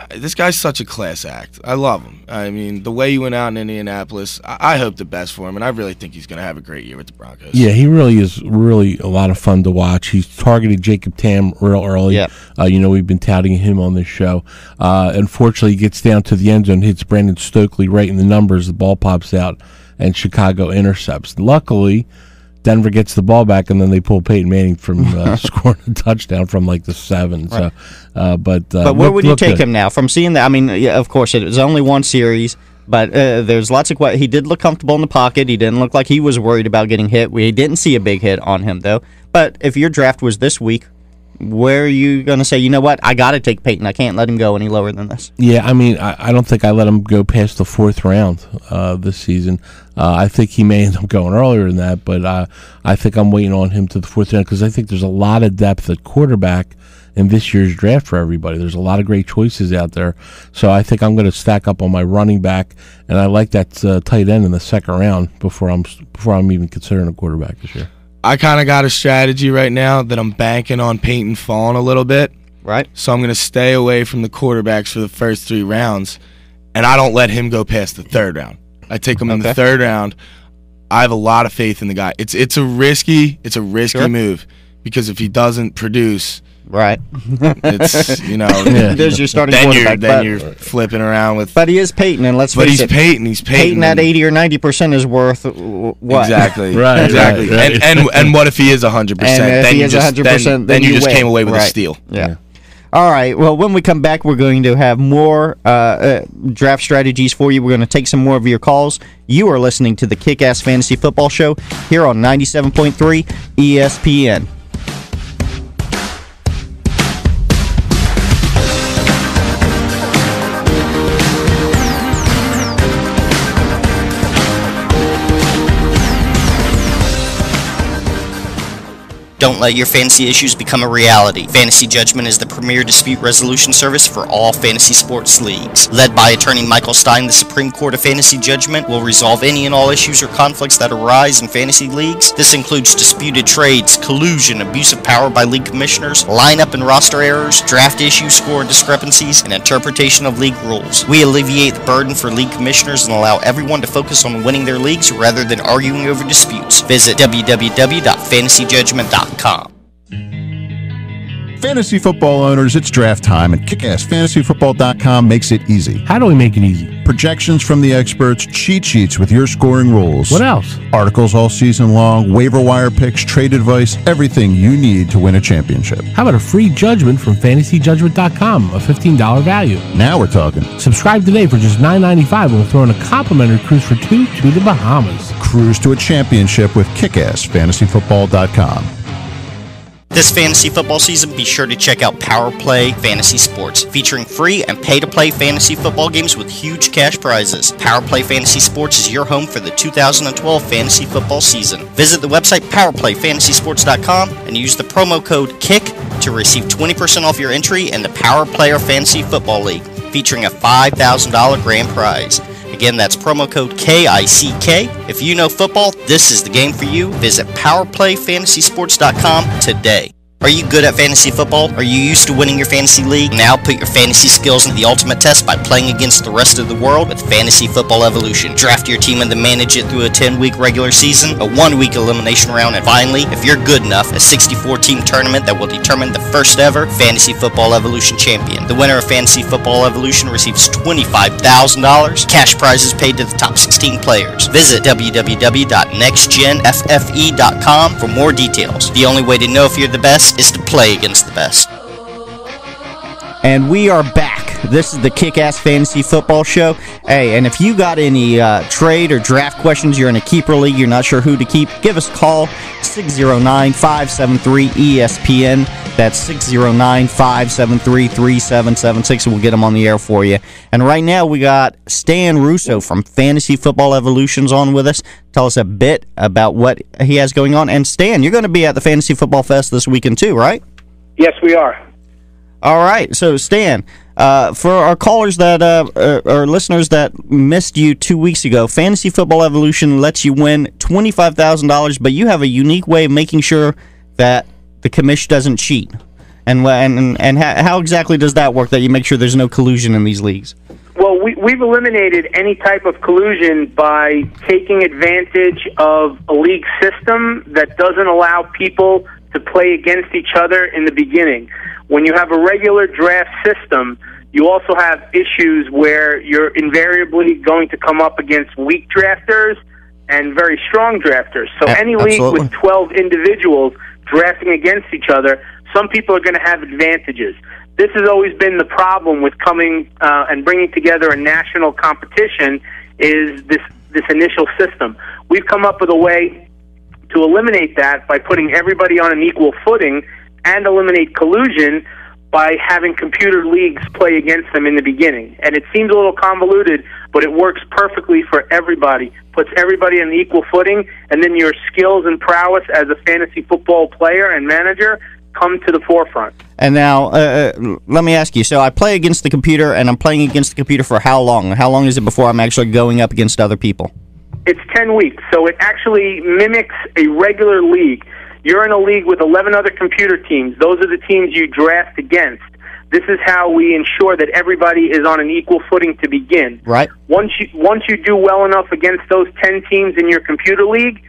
this guy's such a class act. I love him. I mean, the way he went out in Indianapolis, I hope the best for him, and I really think he's going to have a great year with the Broncos. Yeah, he really is really a lot of fun to watch. He's targeted Jacob Tam real early. Yep. We've been touting him on this show. Unfortunately, he gets down to the end zone, hits Brandon Stokely right in the numbers. The ball pops out, and Chicago intercepts. Luckily, Denver gets the ball back, and then they pull Peyton Manning from scoring a touchdown from like the 7. Right. So, but where would you take him now? From seeing that, I mean, yeah, of course, it was only 1 series, but there's lots of he did look comfortable in the pocket. He didn't look like he was worried about getting hit. We didn't see a big hit on him, though. But if your draft was this week, where are you going to say, you know what, I got to take Peyton. I can't let him go any lower than this? Yeah, I mean, I don't think I let him go past the 4th round this season. I think he may end up going earlier than that, but I think I'm waiting on him to the 4th round because I think there's a lot of depth at quarterback in this year's draft for everybody. There's a lot of great choices out there. So I think I'm going to stack up on my running back, and I like that tight end in the 2nd round before I'm even considering a quarterback this year. I kind of got a strategy right now that I'm banking on Peyton falling a little bit. Right. So I'm going to stay away from the quarterbacks for the first 3 rounds, and I don't let him go past the 3rd round. I take him in the 3rd round. I have a lot of faith in the guy. It's a risky move because if he doesn't produce, right, it's there's your starting quarterback. Then you're flipping around with. But he is Peyton, and let's face it. He's Peyton. Peyton at 80 or 90% is worth what? Exactly. Right. Exactly. Right. And what if he is 100%? Then he is 100%. Then you just came away with a steal. Yeah. All right. Well, when we come back, we're going to have more draft strategies for you. We're going to take some more of your calls. You are listening to the Kick-Ass Fantasy Football Show here on 97.3 ESPN. Don't let your fantasy issues become a reality. Fantasy Judgment is the premier dispute resolution service for all fantasy sports leagues. Led by attorney Michael Stein, the Supreme Court of Fantasy Judgment will resolve any and all issues or conflicts that arise in fantasy leagues. This includes disputed trades, collusion, abuse of power by league commissioners, lineup and roster errors, draft issues, score discrepancies, and interpretation of league rules. We alleviate the burden for league commissioners and allow everyone to focus on winning their leagues rather than arguing over disputes. Visit www.fantasyjudgment.com. Fantasy football owners, it's draft time, and kickassfantasyfootball.com makes it easy. How do we make it easy? Projections from the experts, cheat sheets with your scoring rules. What else? Articles all season long, waiver wire picks, trade advice, everything you need to win a championship. How about a free judgment from fantasyjudgment.com, a $15 value? Now we're talking. Subscribe today for just $9.95 and we'll throw in a complimentary cruise for 2 to the Bahamas. Cruise to a championship with kickassfantasyfootball.com. This fantasy football season, be sure to check out Power Play Fantasy Sports, featuring free and pay-to-play fantasy football games with huge cash prizes. Power Play Fantasy Sports is your home for the 2012 fantasy football season. Visit the website powerplayfantasysports.com and use the promo code KICK to receive 20% off your entry in the Power Player Fantasy Football League, featuring a $5,000 grand prize. Again, that's promo code KICK. If you know football, this is the game for you. Visit PowerPlayFantasySports.com today. Are you good at fantasy football? Are you used to winning your fantasy league? Now put your fantasy skills in the ultimate test by playing against the rest of the world with Fantasy Football Evolution. Draft your team and then manage it through a 10-week regular season, a 1-week elimination round, and finally, if you're good enough, a 64-team tournament that will determine the first ever Fantasy Football Evolution champion. The winner of Fantasy Football Evolution receives $25,000, cash prizes paid to the top 16 players. Visit www.nextgenffe.com for more details. The only way to know if you're the best is to play against the best. And we are back. This is the Kick-Ass Fantasy Football Show. Hey, and if you got any trade or draft questions, you're in a keeper league, you're not sure who to keep, give us a call, 609-573-ESPN. That's 609-573-3776, and we'll get them on the air for you. And right now we got Stan Russo from Fantasy Football Evolutions on with us. Tell us a bit about what he has going on. And Stan, you're going to be at the Fantasy Football Fest this weekend too, right? Yes, we are. All right. So, Stan, for our callers that or listeners that missed you 2 weeks ago, Fantasy Football Evolution lets you win $25,000, but you have a unique way of making sure that the commish doesn't cheat. And how exactly does that work, that you make sure there's no collusion in these leagues? Well, we've eliminated any type of collusion by taking advantage of a league system that doesn't allow people to play against each other in the beginning. When you have a regular draft system, you also have issues where you're invariably going to come up against weak drafters and very strong drafters. So any league with 12 individuals drafting against each other, some people are going to have advantages. This has always been the problem with coming and bringing together a national competition, is this initial system. We've come up with a way to eliminate that by putting everybody on an equal footing and eliminate collusion by having computer leagues play against them in the beginning. And it seems a little convoluted, but it works perfectly for everybody. Puts everybody on equal footing, and then your skills and prowess as a fantasy football player and manager come to the forefront. And now, let me ask you, so I play against the computer, and I'm playing against the computer for how long? How long is it before I'm actually going up against other people? It's 10 weeks, so it actually mimics a regular league. You're in a league with 11 other computer teams. Those are the teams you draft against. This is how we ensure that everybody is on an equal footing to begin. Right. Once you do well enough against those 10 teams in your computer league,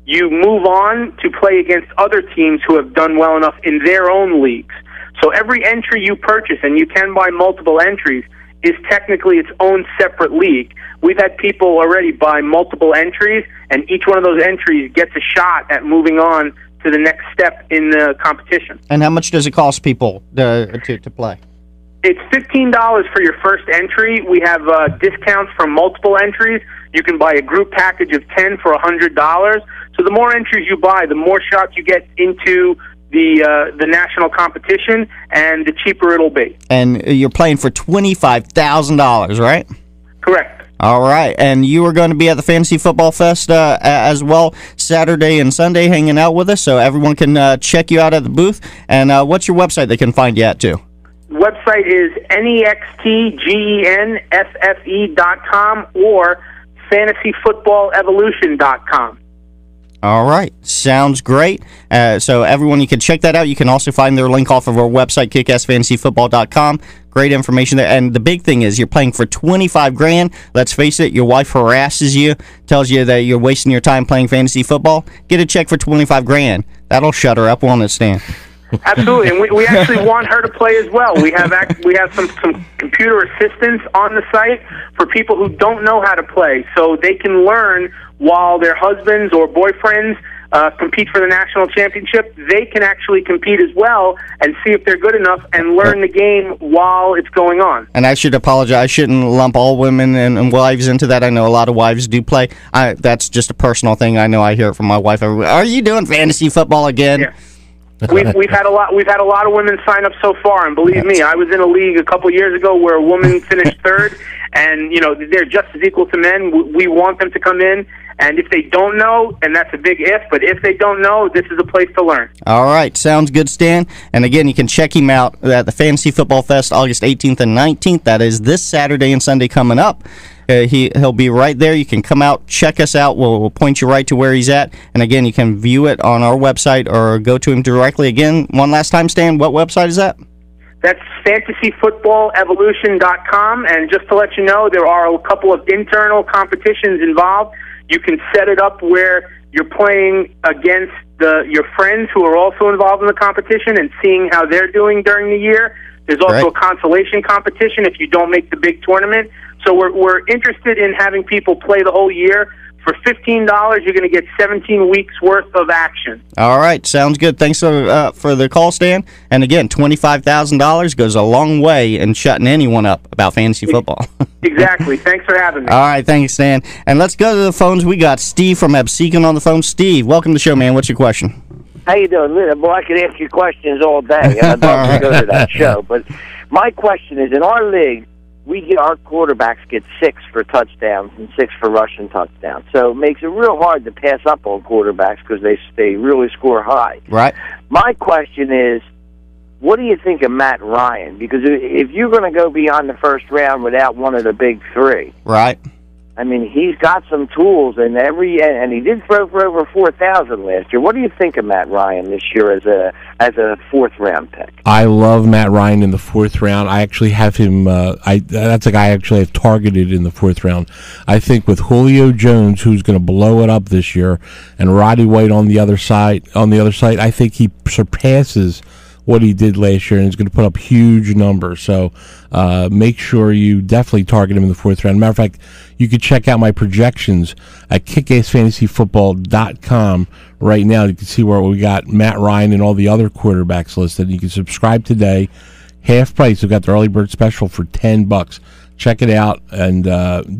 you move on to play against other teams who have done well enough in their own leagues. So every entry you purchase, and you can buy multiple entries, is technically its own separate league. We've had people already buy multiple entries, and each one of those entries gets a shot at moving on to the next step in the competition. And how much does it cost people to play? It's $15 for your first entry. We have discounts for multiple entries. You can buy a group package of 10 for $100. So the more entries you buy, the more shots you get into the national competition, and the cheaper it'll be. And you're playing for $25,000, right? Correct. All right, and you are going to be at the Fantasy Football Fest as well, Saturday and Sunday, hanging out with us, so everyone can check you out at the booth. And what's your website they can find you at, too? The website is nextgenffe.com or fantasyfootballevolution.com. All right. Sounds great. So everyone, you can check that out. You can also find their link off of our website, kickassfantasyfootball.com. Great information there. And the big thing is you're playing for $25,000. Let's face it, your wife harasses you, tells you that you're wasting your time playing fantasy football. Get a check for $25,000. That'll shut her up, won't it, Stan? Absolutely, and we actually want her to play as well. We have some computer assistants on the site for people who don't know how to play, so they can learn while their husbands or boyfriends compete for the national championship. They can actually compete as well and see if they're good enough and learn the game while it's going on. And I should apologize. I shouldn't lump all women and wives into that. I know a lot of wives do play. That's just a personal thing. I know I hear it from my wife. Are you doing fantasy football again? Yeah. We've had a lot of women sign up so far, and believe me, I was in a league a couple years ago where a woman finished third, and they're just as equal to men. We want them to come in, and if they don't know, and that's a big if, but if they don't know, this is a place to learn. All right, sounds good, Stan. And again, you can check him out at the Fantasy Football Fest, August 18th and 19th. That is this Saturday and Sunday coming up. He'll be right there. You can come out, check us out. We'll point you right to where he's at. And again, you can view it on our website or go to him directly. Again, one last time, Stan, what website is that? That's fantasyfootballevolution.com. And just to let you know, there are a couple of internal competitions involved. You can set it up where you're playing against your friends who are also involved in the competition and seeing how they're doing during the year. There's also a consolation competition if you don't make the big tournament. So we're interested in having people play the whole year. For $15, you're going to get 17 weeks worth of action. All right, sounds good. Thanks for the call, Stan. And again, $25,000 goes a long way in shutting anyone up about fantasy football. Exactly. Thanks for having me. All right, thanks, Stan. And let's go to the phones. We got Steve from Absecon on the phone. Steve, welcome to the show, man. What's your question? How you doing? Boy, I could ask you questions all day. I'd love to go to that show. But my question is, in our league, our quarterbacks get 6 for touchdowns and 6 for rushing touchdowns. So it makes it real hard to pass up on quarterbacks because they really score high. Right. My question is, what do you think of Matt Ryan? Because if you're going to go beyond the first round without one of the big three, right? I mean, he's got some tools, and he did throw for over 4,000 last year. What do you think of Matt Ryan this year as a 4th-round pick? I love Matt Ryan in the 4th round. I actually have him. That's a guy I actually have targeted in the 4th round. I think with Julio Jones, who's going to blow it up this year, and Roddy White on the other side, I think he surpasses what he did last year, and he's going to put up huge numbers. So make sure you definitely target him in the 4th round. Matter of fact, you can check out my projections at kickassfantasyfootball.com right now. You can see where we got Matt Ryan and all the other quarterbacks listed. You can subscribe today. Half price. We've got the early bird special for $10. Check it out, and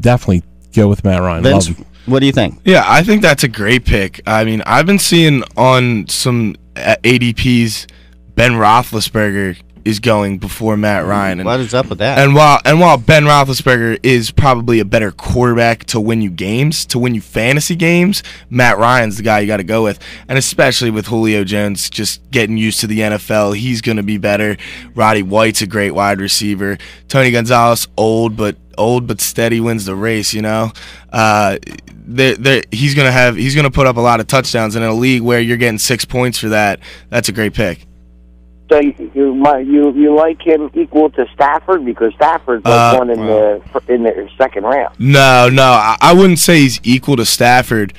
definitely go with Matt Ryan. Vince, what do you think? Yeah, I think that's a great pick. I mean, I've been seeing on some ADPs Ben Roethlisberger is going before Matt Ryan. What is up with that? And while Ben Roethlisberger is probably a better quarterback to win you fantasy games, Matt Ryan's the guy you got to go with. And especially with Julio Jones just getting used to the NFL, he's going to be better. Roddy White's a great wide receiver. Tony Gonzalez, old but steady, wins the race. You know, he's gonna put up a lot of touchdowns, and in a league where you're getting 6 points for that, that's a great pick. So you like him equal to Stafford, because Stafford's one in the 2nd round. No, I wouldn't say he's equal to Stafford,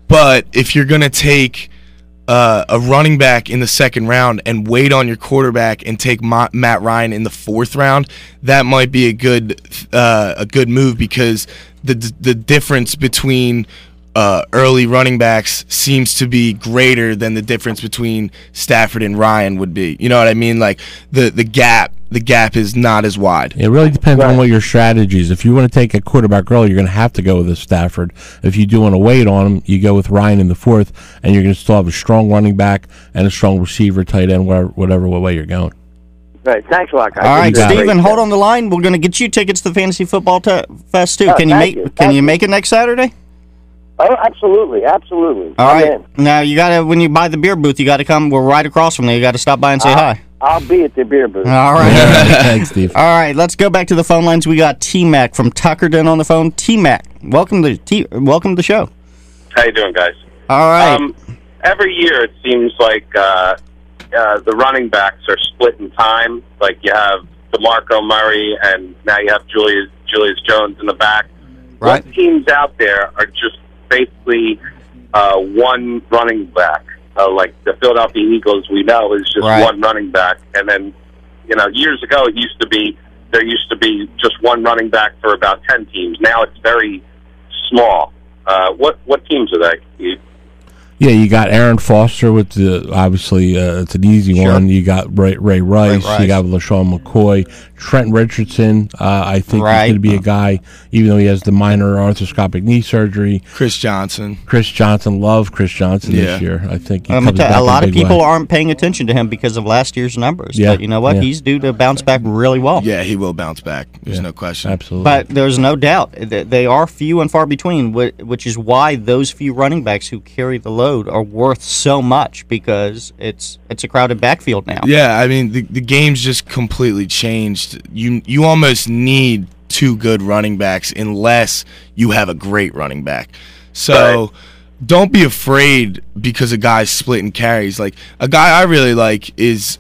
but if you're gonna take a running back in the 2nd round and wait on your quarterback and take Matt Ryan in the 4th round, that might be a good move, because the difference between early running backs seems to be greater than the difference between Stafford and Ryan would be. You know what I mean? Like the gap is not as wide. It really depends on what your strategy is. If you want to take a quarterback early, you're going to have to go with a Stafford. If you do want to wait on him, you go with Ryan in the 4th, and you're going to still have a strong running back and a strong receiver, tight end, whatever way you're going. Right. Thanks a lot, guys. All right, Stephen, hold on the line. We're going to get you tickets to the Fantasy Football Fest too. Can you make it next Saturday? Oh, absolutely. All right. Now, you got to, when you buy the beer booth, you got to come. We're right across from there. You got to stop by and say hi. I'll be at the beer booth. All right. Thanks, Steve. All right, let's go back to the phone lines. We got T-Mac from Tuckerton on the phone. T-Mac, welcome to the show. How you doing, guys? All right. Every year it seems like the running backs are split in time. Like you have DeMarco Murray, and now you have Julius Jones in the back. Right. What teams out there are just basically one running back? Like the Philadelphia Eagles, we know, is just one running back. And then, years ago there used to be just one running back for about 10 teams. Now it's very small. What teams are they? Yeah, you got Aaron Foster with obviously it's an easy one. You got Ray Rice. You got LaShawn McCoy. Trent Richardson, I think he's going to be a guy, even though he has the minor arthroscopic knee surgery. Chris Johnson. Love Chris Johnson this year. I think he comes back a lot of people aren't paying attention to him because of last year's numbers. Yeah. But you know what? Yeah. He's due to bounce back really well. Yeah, he will bounce back. There's no question. Absolutely. But there's no doubt that they are few and far between, which is why those few running backs who carry the load are worth so much, because it's a crowded backfield now. Yeah, I mean, the game's just completely changed. You almost need two good running backs unless you have a great running back. So don't be afraid because a guy's splitting carries. Like, a guy I really like is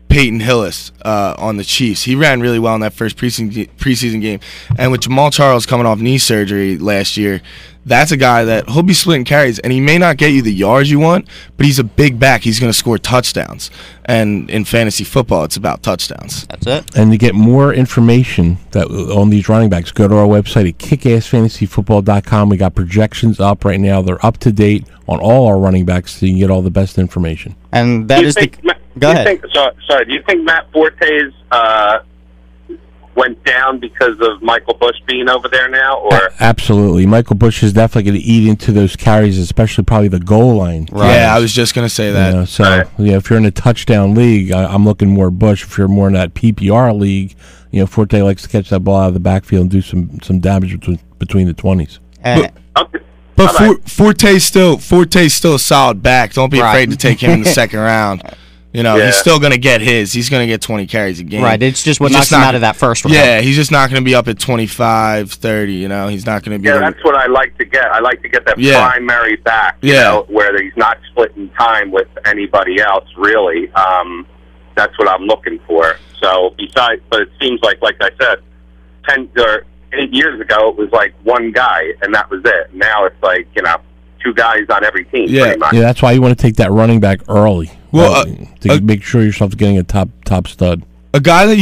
Peyton Hillis on the Chiefs. He ran really well in that first preseason game. And with Jamal Charles coming off knee surgery last year, that's a guy that he'll be splitting carries, and he may not get you the yards you want, but he's a big back. He's going to score touchdowns. And in fantasy football, it's about touchdowns. That's it. And to get more information on these running backs, go to our website at kickassfantasyfootball.com. We got projections up right now. They're up to date on all our running backs, so you can get all the best information. And that is Go ahead. Do you think Matt Forte's went down because of Michael Bush being over there now, or absolutely? Michael Bush is definitely going to eat into those carries, especially probably the goal line. Right. Yeah, I was just going to say that. If you're in a touchdown league, I'm looking more Bush. If you're more in that PPR league, Forte likes to catch that ball out of the backfield and do some damage between the 20s. But Forte's still a solid back. Don't be afraid to take him in the second round. He's still going to get his. He's going to get 20 carries a game. Right, it's just what knocks him out of that first round. Yeah, he's just not going to be up at 25, 30, He's not going to be... Yeah, that's what I like to get. I like to get that primary back, where he's not splitting time with anybody else, really. That's what I'm looking for. So, but it seems like I said, 8 years ago, it was like one guy, and that was it. Now it's like, two guys on every team, pretty much. Yeah, that's why you want to take that running back early. Well, to make sure yourself's getting a top stud. A guy that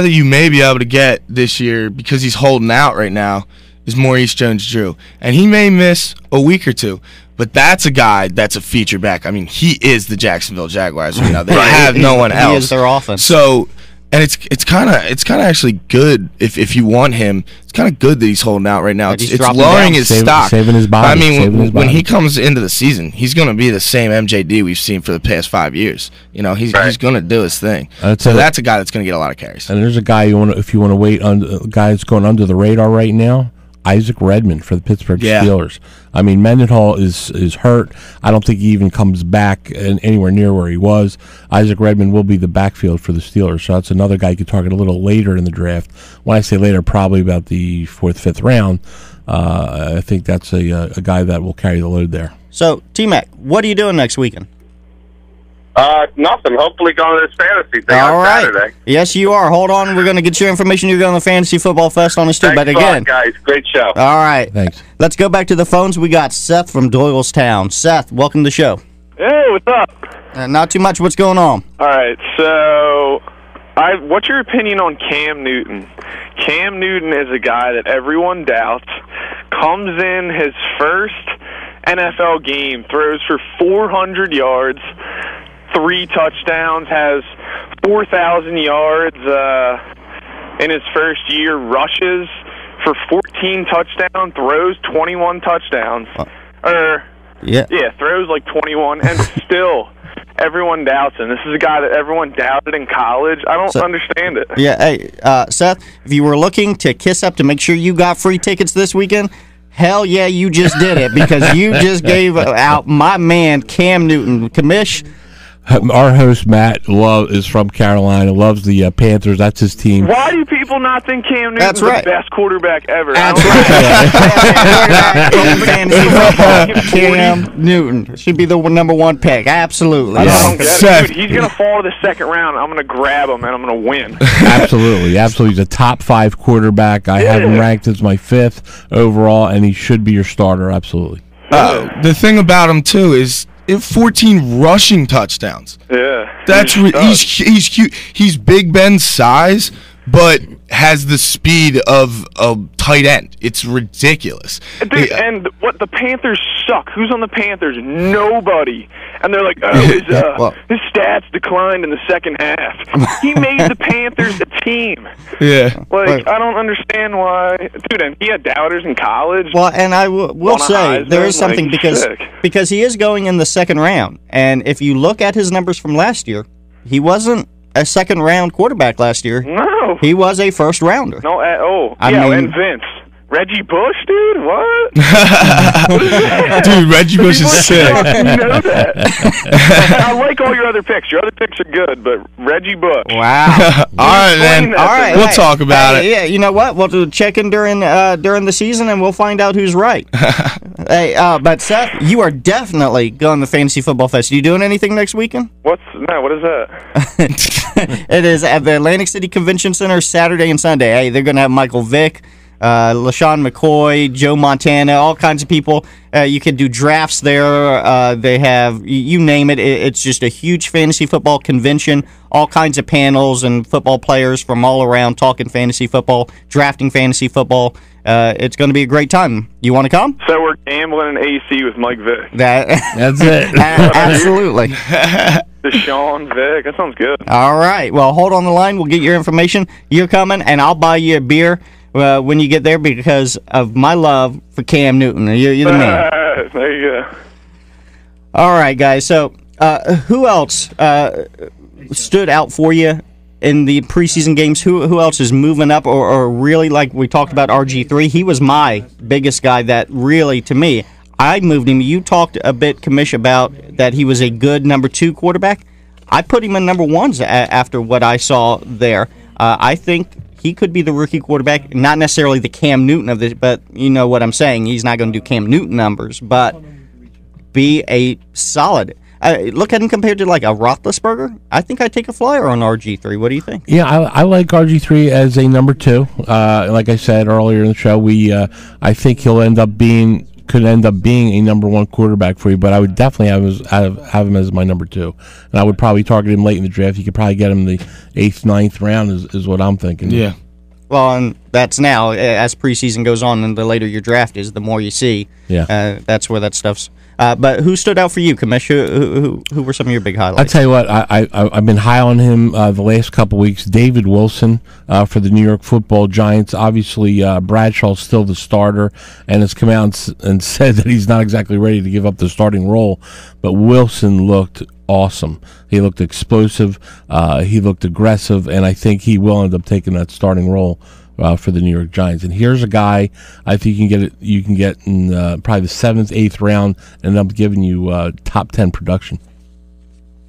you may be able to get this year because he's holding out right now is Maurice Jones-Drew, and he may miss a week or two. But that's a guy that's a feature back. I mean, he is the Jacksonville Jaguars right now. They have no one else. He is their offense. So. And it's kind of actually good if you want him. It's kind of good that he's holding out right now. It's lowering his stock, saving his body. I mean, when he comes into the season, he's going to be the same MJD we've seen for the past 5 years. He's going to do his thing. So that's a guy that's going to get a lot of carries. And there's a guy if you want to wait on a guy that's going under the radar right now. Isaac Redmond for the Pittsburgh Steelers. I mean, Mendenhall is hurt. I don't think he even comes back anywhere near where he was. Isaac Redmond will be the backfield for the Steelers, so that's another guy you could target a little later in the draft. When I say later, probably about the 4th, 5th round. I think that's a guy that will carry the load there. So, T-Mac, what are you doing next weekend? Nothing. Hopefully going to this fantasy thing on Saturday. Yes, you are. Hold on. We're going to get your information. You're going to the Fantasy Football Fest on us, too. But again, guys. Great show. All right. Thanks. Let's go back to the phones. We got Seth from Doylestown. Seth, welcome to the show. Hey, what's up? Not too much. What's going on? All right. So, what's your opinion on Cam Newton? Cam Newton is a guy that everyone doubts. Comes in his first NFL game, throws for 400 yards. 3 touchdowns, has 4,000 yards in his first year, rushes for 14 touchdowns, throws 21 touchdowns. Throws like 21, and still everyone doubts him. This is a guy that everyone doubted in college. I don't understand it. Yeah, hey, Seth, if you were looking to kiss up to make sure you got free tickets this weekend, hell yeah, you just did it because you just gave out my man Cam Newton. Commish. Our host, Matt, is from Carolina, loves the Panthers. That's his team. Why do people not think Cam Newton's the best quarterback ever? That's right. Fantasy football. Cam Newton should be the number 1 pick. Absolutely. I don't get it. Dude, he's going to fall to the second round. I'm going to grab him, and I'm going to win. Absolutely. He's a top 5 quarterback. I have him ranked as my 5th overall, and he should be your starter. Absolutely. The thing about him, too, is 14 rushing touchdowns. Yeah. That's he's cute. He's Big Ben's size, but has the speed of a tight end. It's ridiculous. Dude, and what the Panthers suck. Who's on the Panthers? Nobody. And they're like, his stats declined in the second half. He made the Panthers a team. Yeah. I don't understand why. Dude, and he had doubters in college. Well, and I will say there is something because he is going in the second round. And if you look at his numbers from last year, he wasn't a second-round quarterback last year. No. He was a first-rounder. No, and Vince. Reggie Bush, dude? What? Dude, Reggie Bush is sick. You know that. I like all your other picks. Your other picks are good, but Reggie Bush. Wow. All right, man. All right, we'll talk about it. Yeah, you know what? We'll do check in during the season, and we'll find out who's right. Hey, but Seth, you are definitely going to Fantasy Football Fest. Are you doing anything next weekend? What is that? It is at the Atlantic City Convention Center Saturday and Sunday. Hey, they're going to have Michael Vick, LaShawn McCoy, Joe Montana, all kinds of people. You can do drafts there. They have, you name it. It's just a huge fantasy football convention. All kinds of panels and football players from all around talking fantasy football, drafting fantasy football. It's going to be a great time. You want to come? So we're gambling in AC with Mike Vick. That's it. Absolutely. Deshaun Vick. That sounds good. All right. Well, hold on the line. We'll get your information. You're coming, and I'll buy you a beer when you get there because of my love for Cam Newton. You're the man. There you go. All right, guys. So who else stood out for you in the preseason games? Who else is moving up or really, like we talked about RG3? He was my biggest guy that really, to me, I moved him. You talked a bit, Commish, about that he was a good number 2 quarterback. I put him in number 1s after what I saw there. I think he could be the rookie quarterback, not necessarily the Cam Newton of this, but you know what I'm saying. He's not going to do Cam Newton numbers, but be a solid. Look at him compared to like a Roethlisberger. I think I'd take a flyer on RG3. What do you think? Yeah, I like RG3 as a number 2. Like I said earlier in the show, I think he'll could end up being a number 1 quarterback for you, but I would definitely have him as my number 2. And I would probably target him late in the draft. You could probably get him in the 8th, 9th round is what I'm thinking. Yeah. Well, and that's now, as preseason goes on and the later your draft is, the more you see. Yeah. That's where that stuff's... but who stood out for you, Commish? Who were some of your big highlights? I'll tell you what, I've been high on him the last couple weeks. David Wilson for the New York Football Giants. Obviously, Bradshaw's still the starter and has come out and said that he's not exactly ready to give up the starting role. But Wilson looked awesome. He looked explosive. He looked aggressive, and I think he will end up taking that starting role for the New York Giants. And here's a guy I think you can get in probably the 7th, 8th round, and end up giving you top 10 production.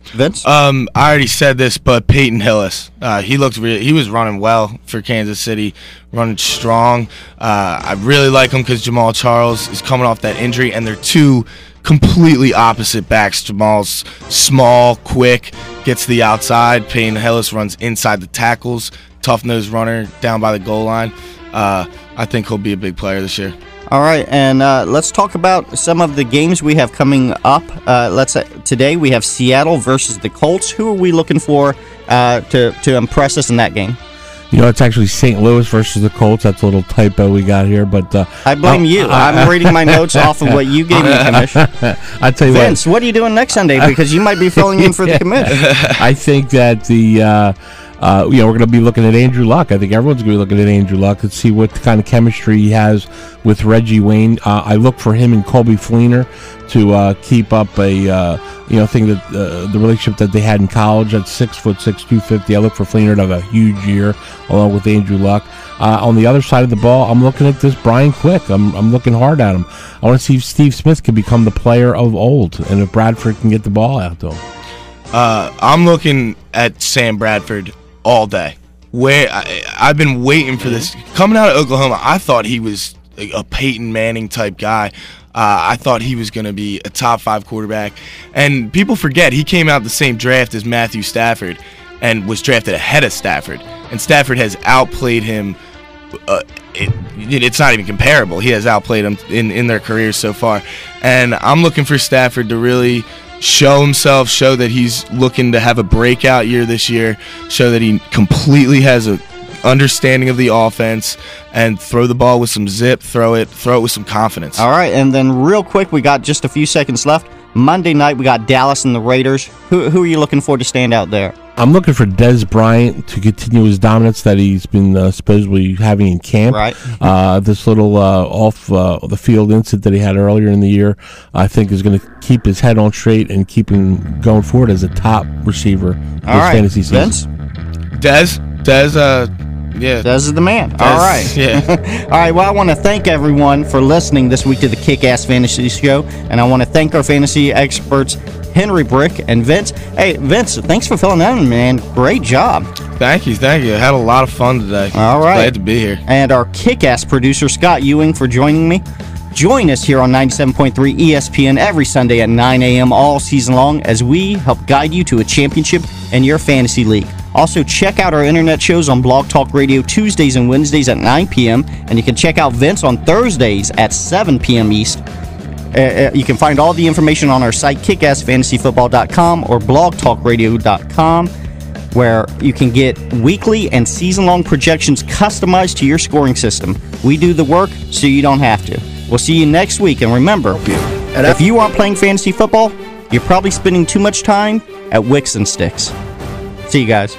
Vince? I already said this, but Peyton Hillis, he was running well for Kansas City, running strong. I really like him because Jamal Charles is coming off that injury, and they're two completely opposite backs. Jamal's small, quick, gets to the outside. Peyton Hillis runs inside the tackles, tough-nosed runner down by the goal line. I think he'll be a big player this year. All right, and let's talk about some of the games we have coming up. Today we have Seattle versus the Colts. Who are we looking for to impress us in that game? You know, it's actually St. Louis versus the Colts. That's a little typo we got here, but I blame you. I'm reading my notes off of what you gave me, Commish. I tell you Vince, what are you doing next Sunday? Because you might be filling in for the Commish. I think that we're going to be looking at Andrew Luck. I think everyone's going to be looking at Andrew Luck and see what kind of chemistry he has with Reggie Wayne. I look for him and Colby Fleener to keep up thing that the relationship that they had in college at 6'6", 250. I look for Fleener to have a huge year along with Andrew Luck. On the other side of the ball, I'm looking at this Brian Quick. I'm looking hard at him. I want to see if Steve Smith can become the player of old and if Bradford can get the ball out to him. I'm looking at Sam Bradford all day. I've been waiting for this. Coming out of Oklahoma, I thought he was a Peyton Manning type guy. I thought he was going to be a top 5 quarterback. And people forget he came out the same draft as Matthew Stafford and was drafted ahead of Stafford. And Stafford has outplayed him. It's not even comparable. He has outplayed him in their careers so far. And I'm looking for Stafford to really show himself, show that he's looking to have a breakout year this year, show that he completely has a understanding of the offense, and throw the ball with some zip, throw it with some confidence. All right, and then real quick, we got just a few seconds left. Monday night, we got Dallas and the Raiders. Who are you looking for to stand out there? I'm looking for Dez Bryant to continue his dominance that he's been supposedly having in camp. Right. This little off the field incident that he had earlier in the year, I think, is going to keep his head on straight and keep him going forward as a top receiver this fantasy season. Vince? Dez, Yeah. Des is the man. All right. Yeah. All right. Well, I want to thank everyone for listening this week to the Kick-Ass Fantasy Show, and I want to thank our fantasy experts, Henry Brick and Vince. Hey, Vince, thanks for filling in, man. Great job. Thank you. I had a lot of fun today. All right. Glad to be here. And our Kick-Ass producer, Scott Ewing, for joining me. Join us here on 97.3 ESPN every Sunday at 9 a.m. all season long as we help guide you to a championship in your fantasy league. Also, check out our internet shows on Blog Talk Radio Tuesdays and Wednesdays at 9 p.m. And you can check out Vince on Thursdays at 7 p.m. East. You can find all the information on our site, kickassfantasyfootball.com or blogtalkradio.com, where you can get weekly and season-long projections customized to your scoring system. We do the work so you don't have to. We'll see you next week, and remember, if you aren't playing fantasy football, you're probably spending too much time at Wicks and Sticks. See you guys.